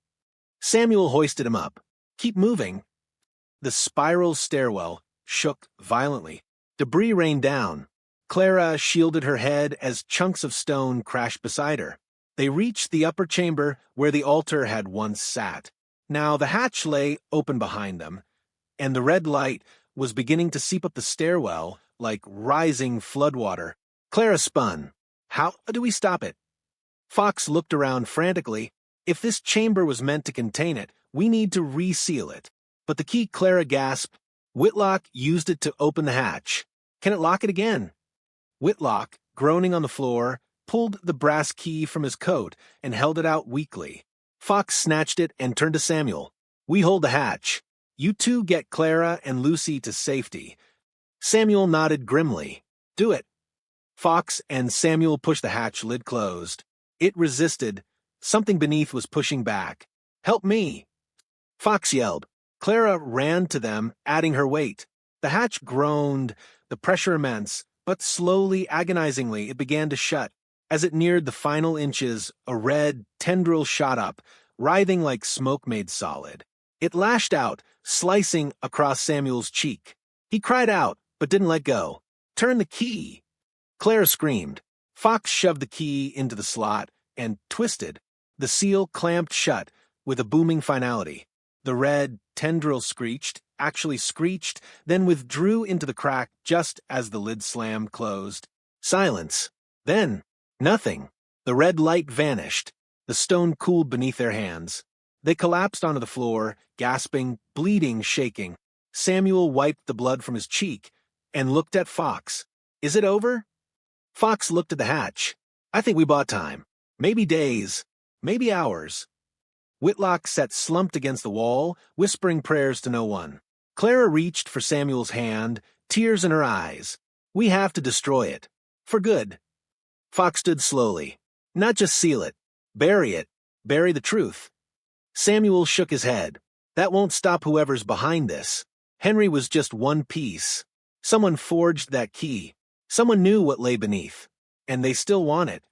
Samuel hoisted him up. "Keep moving." The spiral stairwell shook violently. Debris rained down. Clara shielded her head as chunks of stone crashed beside her. They reached the upper chamber where the altar had once sat. Now the hatch lay open behind them, and the red light was beginning to seep up the stairwell like rising floodwater. Clara spun. "How do we stop it?" Fox looked around frantically. "If this chamber was meant to contain it, we need to reseal it." "But the key," Clara gasped. "Whitlock used it to open the hatch. Can it lock it again?" Whitlock, groaning on the floor, pulled the brass key from his coat and held it out weakly. Fox snatched it and turned to Samuel. "We hold the hatch. You two get Clara and Lucy to safety." Samuel nodded grimly. "Do it." Fox and Samuel pushed the hatch lid closed. It resisted. Something beneath was pushing back. "Help me!" Fox yelled. Clara ran to them, adding her weight. The hatch groaned, the pressure immense, but slowly, agonizingly, it began to shut. As it neared the final inches, a red tendril shot up, writhing like smoke made solid. It lashed out, slicing across Samuel's cheek. He cried out, but didn't let go. "Turn the key!" Clara screamed. Fox shoved the key into the slot and twisted. The seal clamped shut with a booming finality. The red tendril actually screeched, then withdrew into the crack just as the lid slammed closed. Silence. Then, nothing. The red light vanished. The stone cooled beneath their hands. They collapsed onto the floor, gasping, bleeding, shaking. Samuel wiped the blood from his cheek. and looked at Fox. "Is it over?" Fox looked at the hatch. "I think we bought time. Maybe days. Maybe hours." Whitlock sat slumped against the wall, whispering prayers to no one. Clara reached for Samuel's hand, tears in her eyes. "We have to destroy it. For good." Fox stood slowly. "Not just seal it. Bury it. Bury the truth." Samuel shook his head. "That won't stop whoever's behind this. Henry was just one piece. Someone forged that key. Someone knew what lay beneath. And they still want it."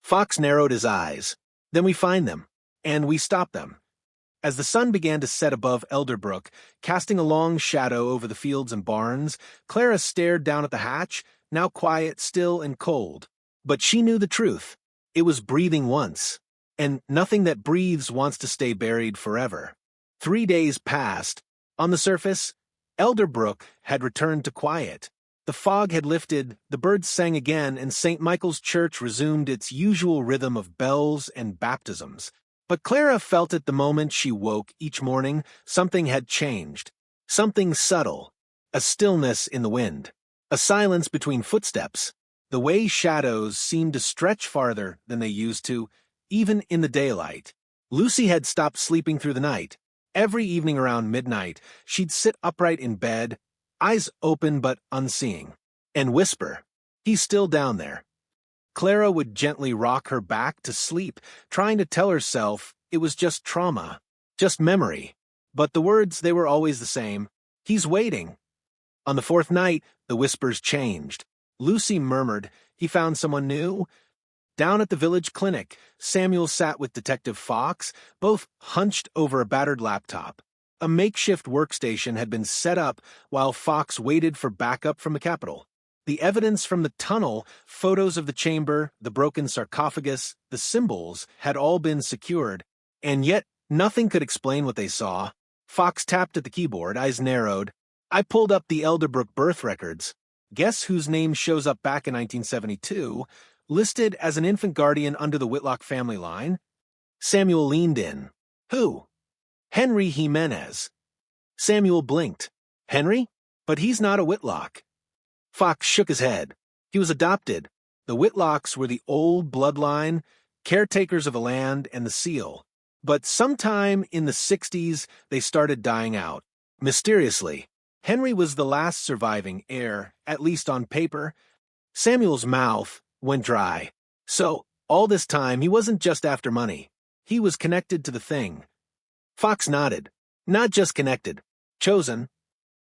Fox narrowed his eyes. "Then we find them. And we stop them." As the sun began to set above Elderbrook, casting a long shadow over the fields and barns, Clara stared down at the hatch, now quiet, still, and cold. But she knew the truth. It was breathing once. And nothing that breathes wants to stay buried forever. 3 days passed. On the surface, Elderbrook had returned to quiet. The fog had lifted, the birds sang again, and St. Michael's Church resumed its usual rhythm of bells and baptisms. But Clara felt it the moment she woke each morning. Something had changed. Something subtle. A stillness in the wind. A silence between footsteps. The way shadows seemed to stretch farther than they used to, even in the daylight. Lucy had stopped sleeping through the night. Every evening around midnight, she'd sit upright in bed, eyes open but unseeing, and whisper, "He's still down there." Clara would gently rock her back to sleep, trying to tell herself it was just trauma, just memory. But the words, they were always the same. "He's waiting." On the 4th night, the whispers changed. Lucy murmured, "He found someone new." Down at the village clinic, Samuel sat with Detective Fox, both hunched over a battered laptop. A makeshift workstation had been set up while Fox waited for backup from the Capitol. The evidence from the tunnel, photos of the chamber, the broken sarcophagus, the symbols had all been secured, and yet nothing could explain what they saw. Fox tapped at the keyboard, eyes narrowed. "I pulled up the Elderbrook birth records. Guess whose name shows up back in 1972, listed as an infant guardian under the Whitlock family line?" Samuel leaned in. "Who?" "Henry Jimenez." Samuel blinked. "Henry? But he's not a Whitlock." Fox shook his head. "He was adopted. The Whitlocks were the old bloodline, caretakers of the land and the seal. But sometime in the 60s, they started dying out. Mysteriously. Henry was the last surviving heir, at least on paper." Samuel's mouth went dry. "So, all this time, he wasn't just after money. He was connected to the thing." Fox nodded. "Not just connected. Chosen."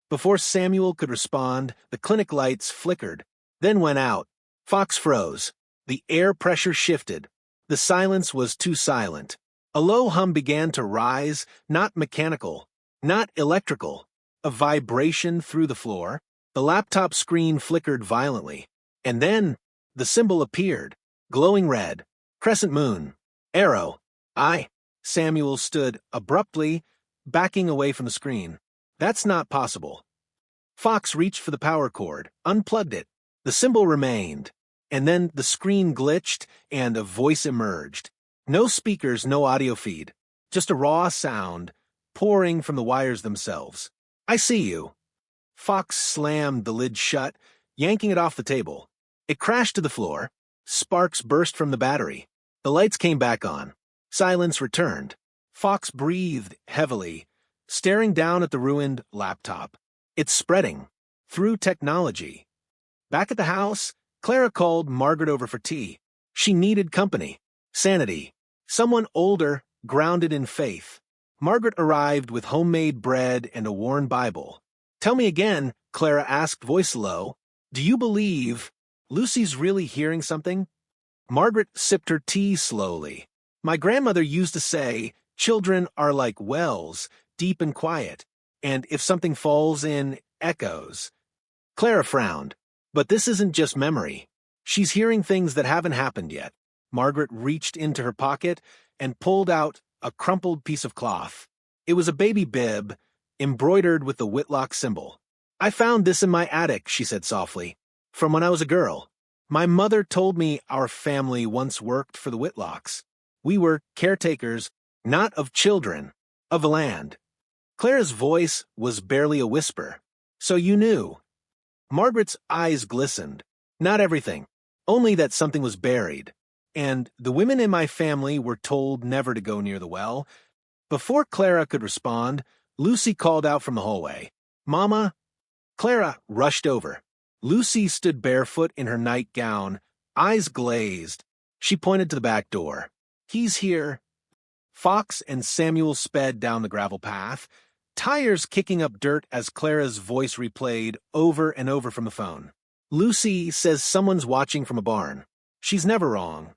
Before Samuel could respond, the clinic lights flickered, then went out. Fox froze. The air pressure shifted. The silence was too silent. A low hum began to rise, not mechanical, not electrical. A vibration through the floor. The laptop screen flickered violently. And then, the symbol appeared, glowing red. Crescent moon. Arrow. Samuel stood abruptly, backing away from the screen. "That's not possible." Fox reached for the power cord, unplugged it. The symbol remained. And then the screen glitched, and a voice emerged. No speakers, no audio feed. Just a raw sound, pouring from the wires themselves. "I see you." Fox slammed the lid shut, yanking it off the table. It crashed to the floor. Sparks burst from the battery. The lights came back on. Silence returned. Fox breathed heavily, staring down at the ruined laptop. It's spreading. Through technology. Back at the house, Clara called Margaret over for tea. She needed company. Sanity. Someone older, grounded in faith. Margaret arrived with homemade bread and a worn Bible. "Tell me again," Clara asked, voice low. "Do you believe Lucy's really hearing something?" Margaret sipped her tea slowly. "My grandmother used to say, children are like wells, deep and quiet, and if something falls in, echoes." Clara frowned. "But this isn't just memory. She's hearing things that haven't happened yet." Margaret reached into her pocket and pulled out a crumpled piece of cloth. It was a baby bib, embroidered with the Whitlock symbol. "I found this in my attic," she said softly, "from when I was a girl. My mother told me our family once worked for the Whitlocks. We were caretakers, not of children, of the land." Clara's voice was barely a whisper. "So you knew." Margaret's eyes glistened. Not everything. Only that something was buried. And the women in my family were told never to go near the well. Before Clara could respond, Lucy called out from the hallway. "Mama!" Clara rushed over. Lucy stood barefoot in her nightgown, eyes glazed. She pointed to the back door. "He's here." Fox and Samuel sped down the gravel path, tires kicking up dirt as Clara's voice replayed over and over from the phone. "Lucy says someone's watching from a barn. She's never wrong."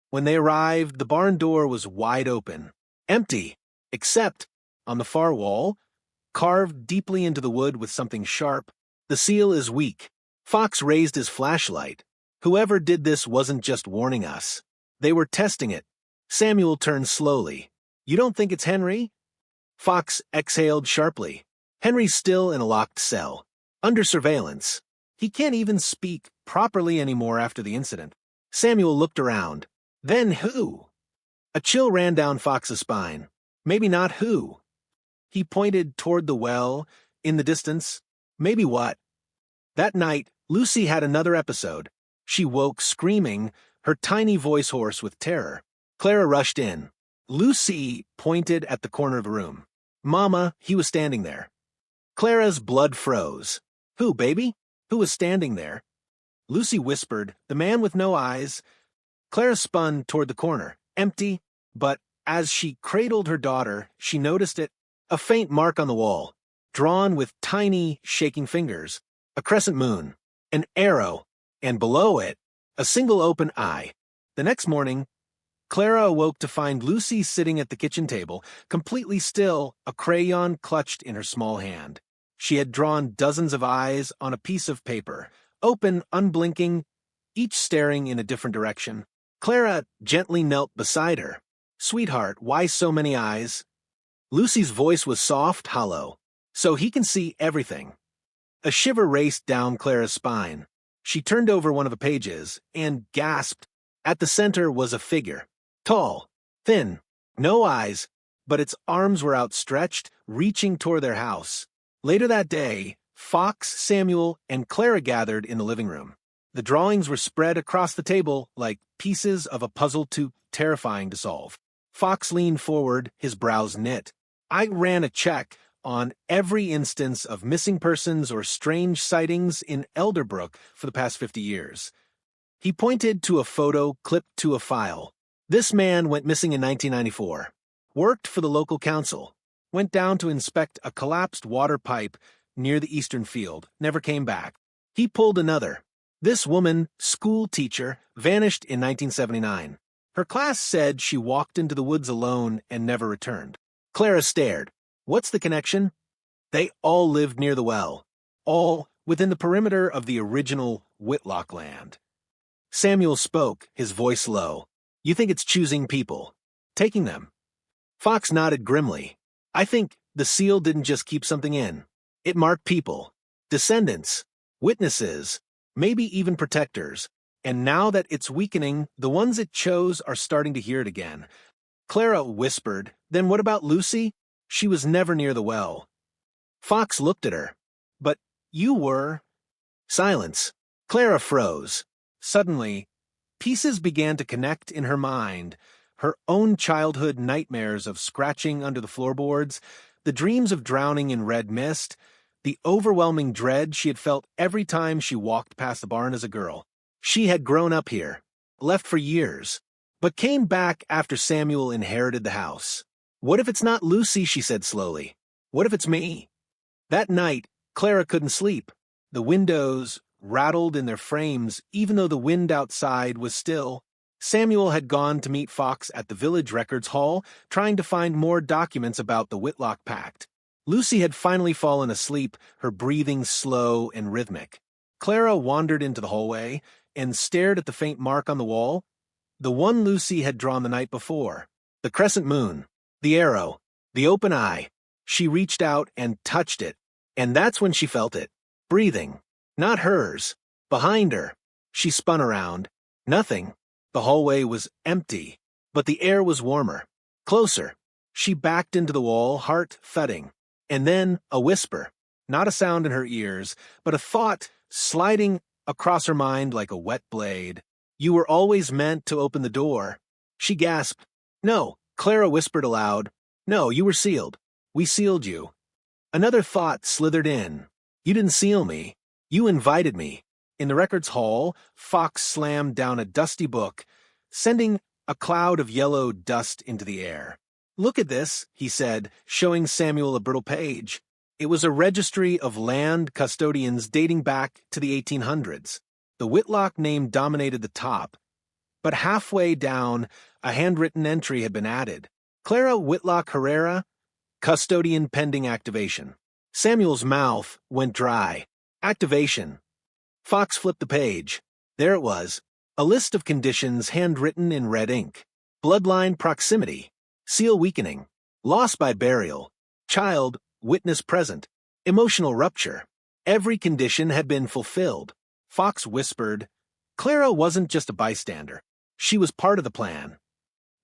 When they arrived, the barn door was wide open, empty, except, on the far wall, carved deeply into the wood with something sharp, "The seal is weak." Fox raised his flashlight. Whoever did this wasn't just warning us. They were testing it. Samuel turned slowly. "You don't think it's Henry?" Fox exhaled sharply. "Henry's still in a locked cell, under surveillance. He can't even speak properly anymore after the incident." Samuel looked around. "Then who?" A chill ran down Fox's spine. "Maybe not who." He pointed toward the well, in the distance. "Maybe what?" That night, Lucy had another episode. She woke screaming, her tiny voice hoarse with terror. Clara rushed in. Lucy pointed at the corner of the room. "Mama, he was standing there." Clara's blood froze. "Who, baby? Who was standing there?" Lucy whispered, "The man with no eyes." Clara spun toward the corner, empty, but as she cradled her daughter, she noticed it, a faint mark on the wall, drawn with tiny, shaking fingers, a crescent moon, an arrow, and below it, a single open eye. The next morning, Clara awoke to find Lucy sitting at the kitchen table, completely still, a crayon clutched in her small hand. She had drawn dozens of eyes on a piece of paper, open, unblinking, each staring in a different direction. Clara gently knelt beside her. "Sweetheart, why so many eyes?" Lucy's voice was soft, hollow. "So he can see everything." A shiver raced down Clara's spine. She turned over one of the pages and gasped. At the center was a figure. Tall, thin, no eyes, but its arms were outstretched, reaching toward their house. Later that day, Fox, Samuel, and Clara gathered in the living room. The drawings were spread across the table like pieces of a puzzle too terrifying to solve. Fox leaned forward, his brows knit. "I ran a check on every instance of missing persons or strange sightings in Elderbrook for the past 50 years. He pointed to a photo clipped to a file. "This man went missing in 1994. Worked for the local council. Went down to inspect a collapsed water pipe near the eastern field. Never came back." He pulled another. "This woman, school teacher, vanished in 1979. Her class said she walked into the woods alone and never returned." Clara stared. "What's the connection?" "They all lived near the well. All within the perimeter of the original Whitlock land." Samuel spoke, his voice low. "You think it's choosing people? Taking them?" Fox nodded grimly. "I think the seal didn't just keep something in. It marked people. Descendants. Witnesses. Maybe even protectors. And now that it's weakening, the ones it chose are starting to hear it again." Clara whispered, "Then what about Lucy? She was never near the well." Fox looked at her. "But you were." Silence. Clara froze. Suddenly, pieces began to connect in her mind. Her own childhood nightmares of scratching under the floorboards, the dreams of drowning in red mist, the overwhelming dread she had felt every time she walked past the barn as a girl. She had grown up here, left for years, but came back after Samuel inherited the house. "What if it's not Lucy?" she said slowly. "What if it's me?" That night, Clara couldn't sleep. The windows rattled in their frames even though the wind outside was still. Samuel had gone to meet Fox at the village records hall, trying to find more documents about the Whitlock Pact. Lucy had finally fallen asleep, her breathing slow and rhythmic. Clara wandered into the hallway and stared at the faint mark on the wall, the one Lucy had drawn the night before. The crescent moon, the arrow, the open eye. She reached out and touched it, and that's when she felt it. Breathing. Not hers. Behind her. She spun around. Nothing. The hallway was empty, but the air was warmer. Closer. She backed into the wall, heart thudding. And then a whisper. Not a sound in her ears, but a thought sliding across her mind like a wet blade. You were always meant to open the door. She gasped. No, Clara whispered aloud. No, you were sealed. We sealed you. Another thought slithered in. You didn't seal me. You invited me. In the records hall, Fox slammed down a dusty book, sending a cloud of yellow dust into the air. Look at this, he said, showing Samuel a brittle page. It was a registry of land custodians dating back to the 1800s. The Whitlock name dominated the top, but halfway down, a handwritten entry had been added. Clara Whitlock Herrera, custodian pending activation. Samuel's mouth went dry. Activation. Fox flipped the page. There it was. A list of conditions handwritten in red ink. Bloodline proximity. Seal weakening. Loss by burial. Child, witness present. Emotional rupture. Every condition had been fulfilled. Fox whispered. Clara wasn't just a bystander. She was part of the plan.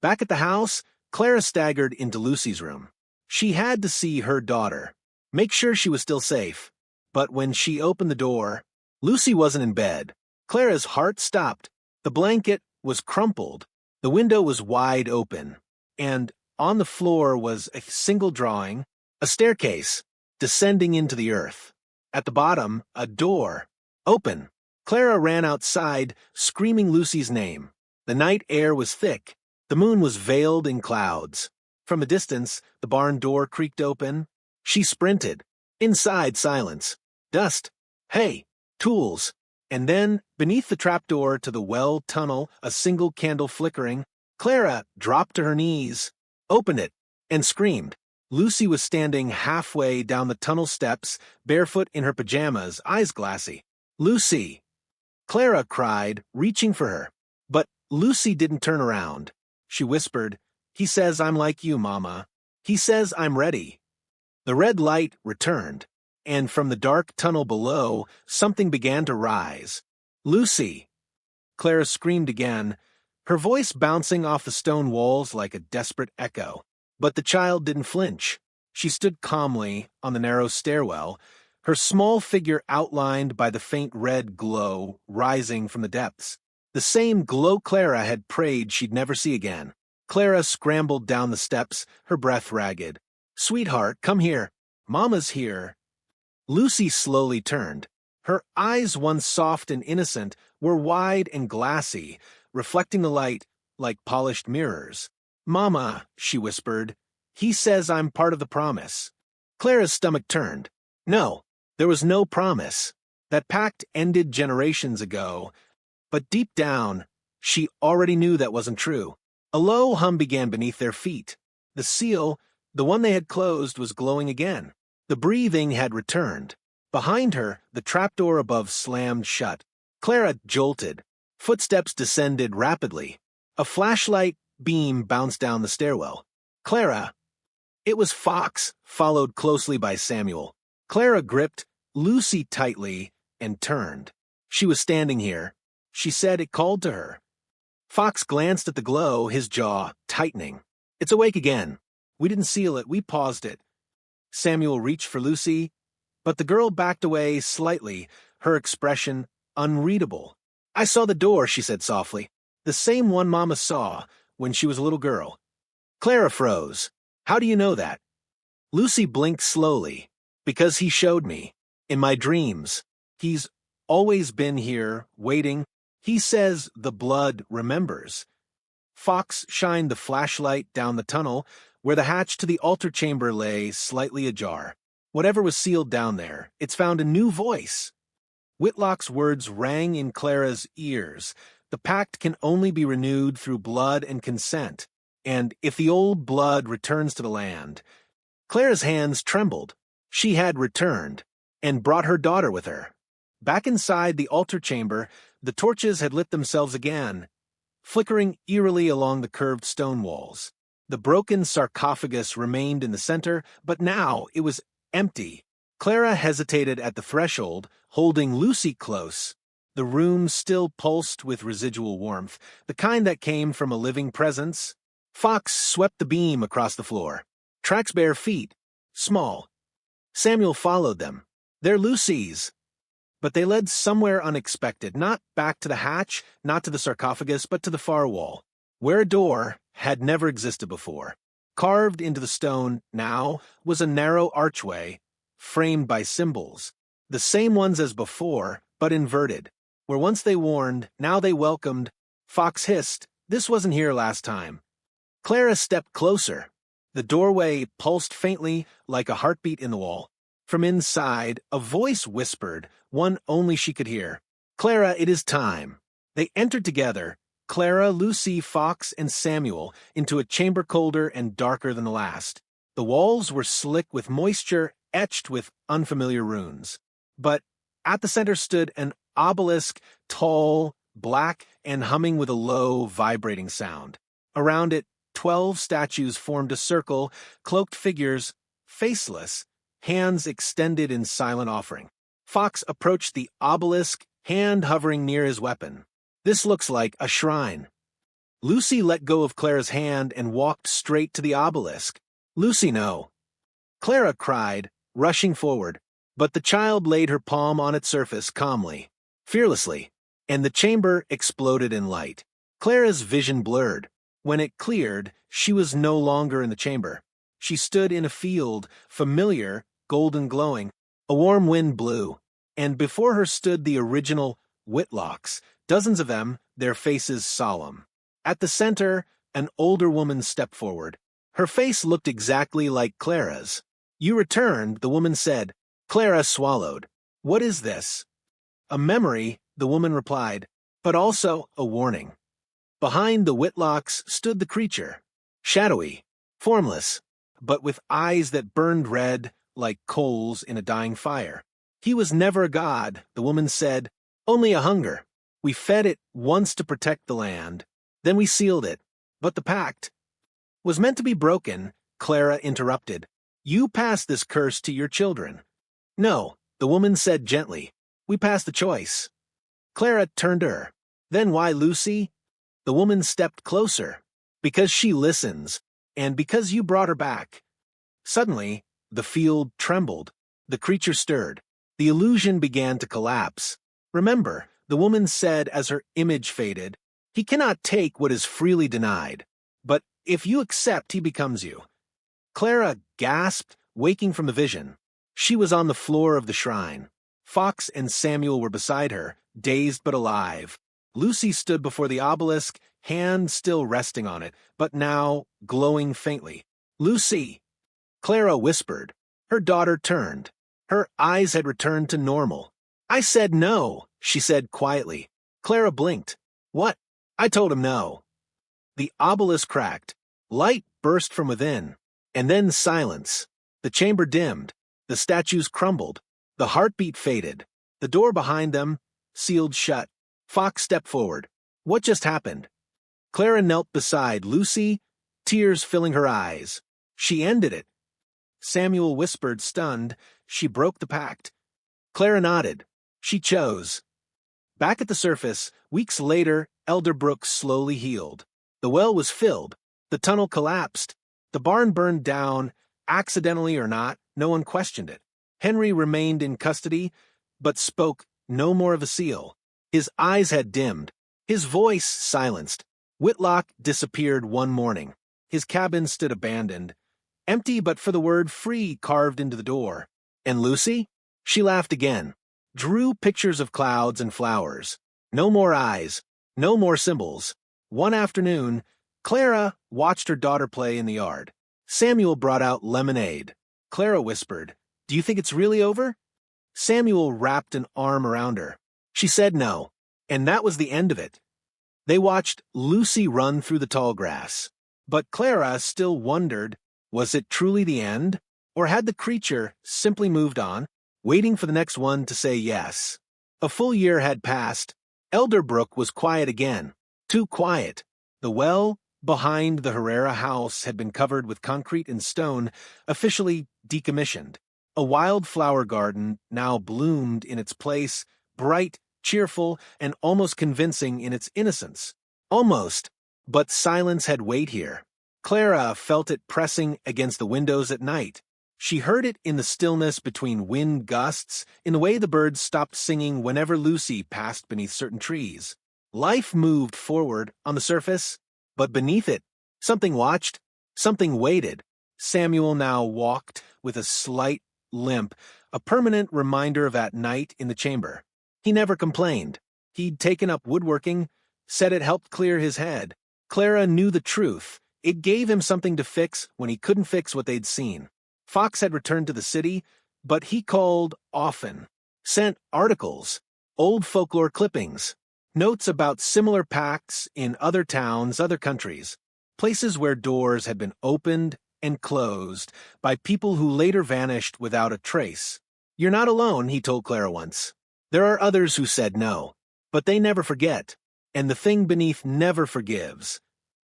Back at the house, Clara staggered into Lucy's room. She had to see her daughter. Make sure she was still safe. But when she opened the door, Lucy wasn't in bed. Clara's heart stopped. The blanket was crumpled. The window was wide open. And on the floor was a single drawing, a staircase, descending into the earth. At the bottom, a door. Open. Clara ran outside, screaming Lucy's name. The night air was thick. The moon was veiled in clouds. From a distance, the barn door creaked open. She sprinted. Inside, silence. Dust. Hay. Tools. And then, beneath the trapdoor to the well tunnel, a single candle flickering, Clara dropped to her knees, opened it, and screamed. Lucy was standing halfway down the tunnel steps, barefoot in her pajamas, eyes glassy. Lucy! Clara cried, reaching for her. But Lucy didn't turn around. She whispered, He says I'm like you, Mama. He says I'm ready. The red light returned, and from the dark tunnel below, something began to rise. Lucy! Clara screamed again, her voice bouncing off the stone walls like a desperate echo. But the child didn't flinch. She stood calmly on the narrow stairwell, her small figure outlined by the faint red glow rising from the depths. The same glow Clara had prayed she'd never see again. Clara scrambled down the steps, her breath ragged. Sweetheart, come here. Mama's here. Lucy slowly turned. Her eyes, once soft and innocent, were wide and glassy, reflecting the light like polished mirrors. Mama, she whispered, he says I'm part of the promise. Clara's stomach turned. No, there was no promise. That pact ended generations ago, but deep down, she already knew that wasn't true. A low hum began beneath their feet. The seal, the one they had closed, was glowing again. The breathing had returned. Behind her, the trapdoor above slammed shut. Clara jolted. Footsteps descended rapidly. A flashlight beam bounced down the stairwell. Clara! It was Fox, followed closely by Samuel. Clara gripped Lucy tightly and turned. She was standing here. She said it called to her. Fox glanced at the glow, his jaw tightening. It's awake again. We didn't seal it, we paused it. Samuel reached for Lucy, but the girl backed away slightly, her expression unreadable. I saw the door, she said softly. The same one Mama saw when she was a little girl. Clara froze. How do you know that? Lucy blinked slowly. Because he showed me. In my dreams. He's always been here, waiting. He says the blood remembers. Fox shined the flashlight down the tunnel, where the hatch to the altar chamber lay slightly ajar. Whatever was sealed down there, it's found a new voice. Whitlock's words rang in Clara's ears. The pact can only be renewed through blood and consent, and if the old blood returns to the land. Clara's hands trembled. She had returned, and brought her daughter with her. Back inside the altar chamber, the torches had lit themselves again, flickering eerily along the curved stone walls. The broken sarcophagus remained in the center, but now it was empty. Clara hesitated at the threshold, holding Lucy close. The room still pulsed with residual warmth, the kind that came from a living presence. Fox swept the beam across the floor. Tracks bare feet. Small. Samuel followed them. They're Lucy's. But they led somewhere unexpected, not back to the hatch, not to the sarcophagus, but to the far wall, where a door had never existed before. Carved into the stone now was a narrow archway, framed by symbols, the same ones as before, but inverted. Where once they warned, now they welcomed. Fox hissed, "This wasn't here last time." Clara stepped closer. The doorway pulsed faintly like a heartbeat in the wall. From inside, a voice whispered, one only she could hear, "Clara, it is time." They entered together, Clara, Lucy, Fox, and Samuel, into a chamber colder and darker than the last. The walls were slick with moisture, etched with unfamiliar runes. But at the center stood an obelisk, tall, black, and humming with a low, vibrating sound. Around it, 12 statues formed a circle, cloaked figures, faceless, hands extended in silent offering. Fox approached the obelisk, hand hovering near his weapon. "This looks like a shrine." Lucy let go of Clara's hand and walked straight to the obelisk. "Lucy, no." Clara cried, rushing forward, but the child laid her palm on its surface calmly, fearlessly, and the chamber exploded in light. Clara's vision blurred. When it cleared, she was no longer in the chamber. She stood in a field, familiar, golden glowing. A warm wind blew, and before her stood the original Whitlocks, dozens of them, their faces solemn. At the center, an older woman stepped forward. Her face looked exactly like Clara's. "You returned," the woman said. Clara swallowed. "What is this?" "A memory," the woman replied, "but also a warning." Behind the Whitlocks stood the creature, shadowy, formless, but with eyes that burned red like coals in a dying fire. "He was never a god," the woman said, "only a hunger. We fed it once to protect the land, then we sealed it. But the pact was meant to be broken," Clara interrupted. "You pass this curse to your children." "No," the woman said gently. "We pass the choice." Clara turned to her. "Then why Lucy?" The woman stepped closer. "Because she listens, and because you brought her back." Suddenly, the field trembled. The creature stirred. The illusion began to collapse. "Remember," the woman said as her image faded, "he cannot take what is freely denied. But if you accept, he becomes you." Clara gasped, waking from the vision. She was on the floor of the shrine. Fox and Samuel were beside her, dazed but alive. Lucy stood before the obelisk, hand still resting on it, but now glowing faintly. "Lucy!" Clara whispered. Her daughter turned. Her eyes had returned to normal. "I said no," she said quietly. Clara blinked. "What?" "I told him no." The obelisk cracked. Light burst from within, and then silence. The chamber dimmed. The statues crumbled. The heartbeat faded. The door behind them sealed shut. Fox stepped forward. "What just happened?" Clara knelt beside Lucy, tears filling her eyes. "She ended it." Samuel whispered, stunned. "She broke the pact." Clara nodded. "She chose." Back at the surface, weeks later, Elder Brook slowly healed. The well was filled. The tunnel collapsed. The barn burned down, accidentally or not, no one questioned it. Henry remained in custody, but spoke no more of a seal. His eyes had dimmed. His voice silenced. Whitlock disappeared one morning. His cabin stood abandoned, empty but for the word free carved into the door. And Lucy? She laughed again. Drew pictures of clouds and flowers. No more eyes. No more symbols. One afternoon, Clara watched her daughter play in the yard. Samuel brought out lemonade. Clara whispered, "Do you think it's really over?" Samuel wrapped an arm around her. She said no, and that was the end of it. They watched Lucy run through the tall grass. But Clara still wondered, was it truly the end? Or had the creature simply moved on, waiting for the next one to say yes? A full year had passed. Elder Brook was quiet again. Too quiet. The well behind the Herrera house had been covered with concrete and stone, officially decommissioned. A wildflower garden now bloomed in its place, bright, cheerful, and almost convincing in its innocence. Almost, but silence had weight here. Clara felt it pressing against the windows at night. She heard it in the stillness between wind gusts, in the way the birds stopped singing whenever Lucy passed beneath certain trees. Life moved forward on the surface, but beneath it, something watched, something waited. Samuel now walked with a slight limp, a permanent reminder of that night in the chamber. He never complained. He'd taken up woodworking, said it helped clear his head. Clara knew the truth. It gave him something to fix when he couldn't fix what they'd seen. Fox had returned to the city, but he called often, sent articles, old folklore clippings, notes about similar pacts in other towns, other countries, places where doors had been opened and closed by people who later vanished without a trace. "You're not alone," he told Clara once. "There are others who said no, but they never forget, and the thing beneath never forgives."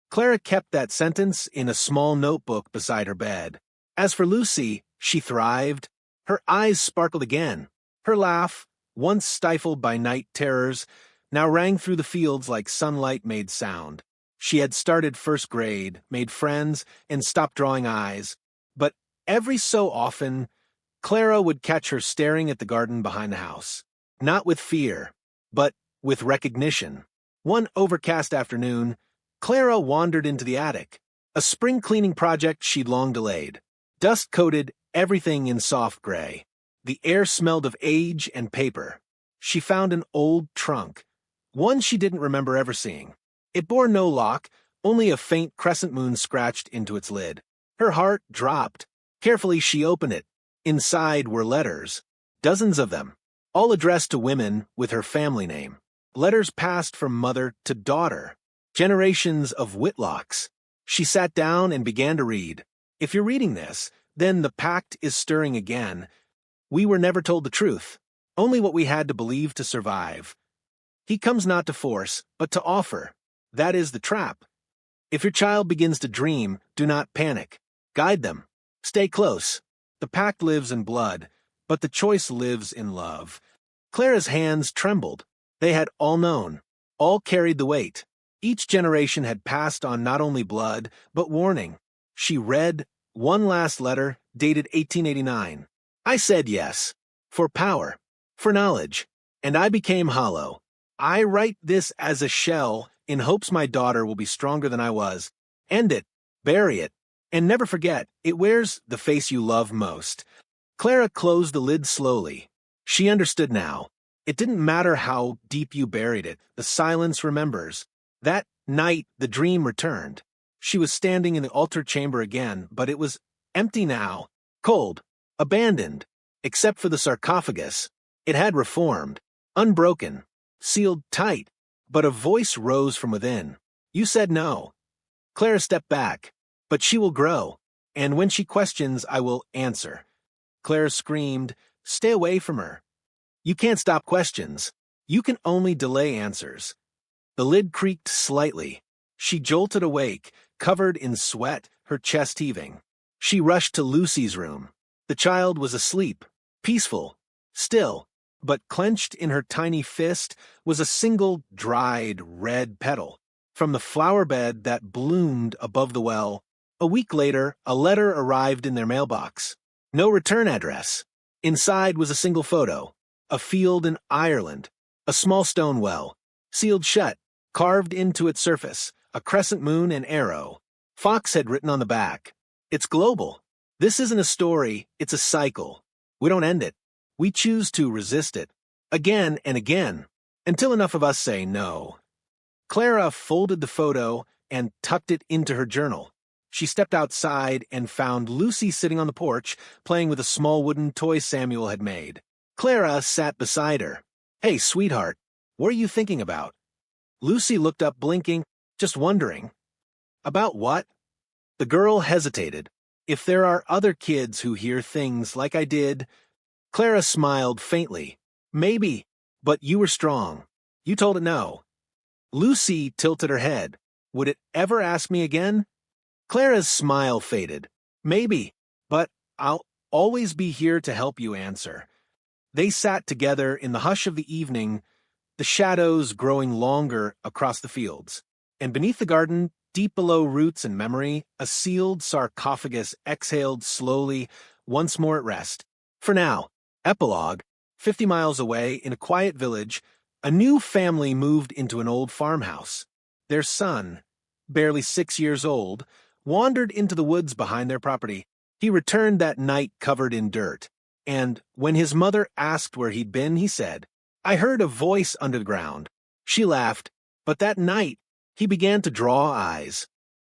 Clara kept that sentence in a small notebook beside her bed. As for Lucy, she thrived. Her eyes sparkled again. Her laugh, once stifled by night terrors, now rang through the fields like sunlight made sound. She had started first grade, made friends, and stopped drawing eyes. But every so often, Clara would catch her staring at the garden behind the house. Not with fear, but with recognition. One overcast afternoon, Clara wandered into the attic, a spring cleaning project she'd long delayed. Dust coated everything in soft gray. The air smelled of age and paper. She found an old trunk, one she didn't remember ever seeing. It bore no lock, only a faint crescent moon scratched into its lid. Her heart dropped. Carefully she opened it. Inside were letters, dozens of them, all addressed to women with her family name. Letters passed from mother to daughter, generations of Whitlocks. She sat down and began to read. If you're reading this, then the pact is stirring again. We were never told the truth, only what we had to believe to survive. He comes not to force, but to offer. That is the trap. If your child begins to dream, do not panic. Guide them. Stay close. The pact lives in blood, but the choice lives in love. Clara's hands trembled. They had all known, all carried the weight. Each generation had passed on not only blood, but warning. She read one last letter, dated 1889. I said yes, for power, for knowledge, and I became hollow. I write this as a shell in hopes my daughter will be stronger than I was. End it, bury it, and never forget, it wears the face you love most. Clara closed the lid slowly. She understood now. It didn't matter how deep you buried it, the silence remembers. That night, the dream returned. She was standing in the altar chamber again, but it was empty now, cold, abandoned, except for the sarcophagus. It had reformed, unbroken, sealed tight, but a voice rose from within. You said no. Clara stepped back, but she will grow, and when she questions, I will answer. Clara screamed, stay away from her. You can't stop questions. You can only delay answers. The lid creaked slightly. She jolted awake, covered in sweat, her chest heaving. She rushed to Lucy's room. The child was asleep, peaceful, still, but clenched in her tiny fist was a single dried red petal from the flower bed that bloomed above the well. A week later, a letter arrived in their mailbox. No return address. Inside was a single photo, a field in Ireland, a small stone well, sealed shut, carved into its surface, a crescent moon and arrow. Fox had written on the back, it's global. This isn't a story, it's a cycle. We don't end it. We choose to resist it, again and again, until enough of us say no. Clara folded the photo and tucked it into her journal. She stepped outside and found Lucy sitting on the porch, playing with a small wooden toy Samuel had made. Clara sat beside her. Hey, sweetheart, what are you thinking about? Lucy looked up blinking, just wondering. About what? The girl hesitated. If there are other kids who hear things like I did... Clara smiled faintly. Maybe, but you were strong. You told it no. Lucy tilted her head. Would it ever ask me again? Clara's smile faded. Maybe, but I'll always be here to help you answer. They sat together in the hush of the evening, the shadows growing longer across the fields. And beneath the garden, deep below roots and memory, a sealed sarcophagus exhaled slowly, once more at rest. For now. Epilogue. 50 miles away, in a quiet village, a new family moved into an old farmhouse. Their son, barely 6 years old, wandered into the woods behind their property. He returned that night covered in dirt, and when his mother asked where he'd been, he said, "I heard a voice underground." She laughed, but that night he began to draw eyes.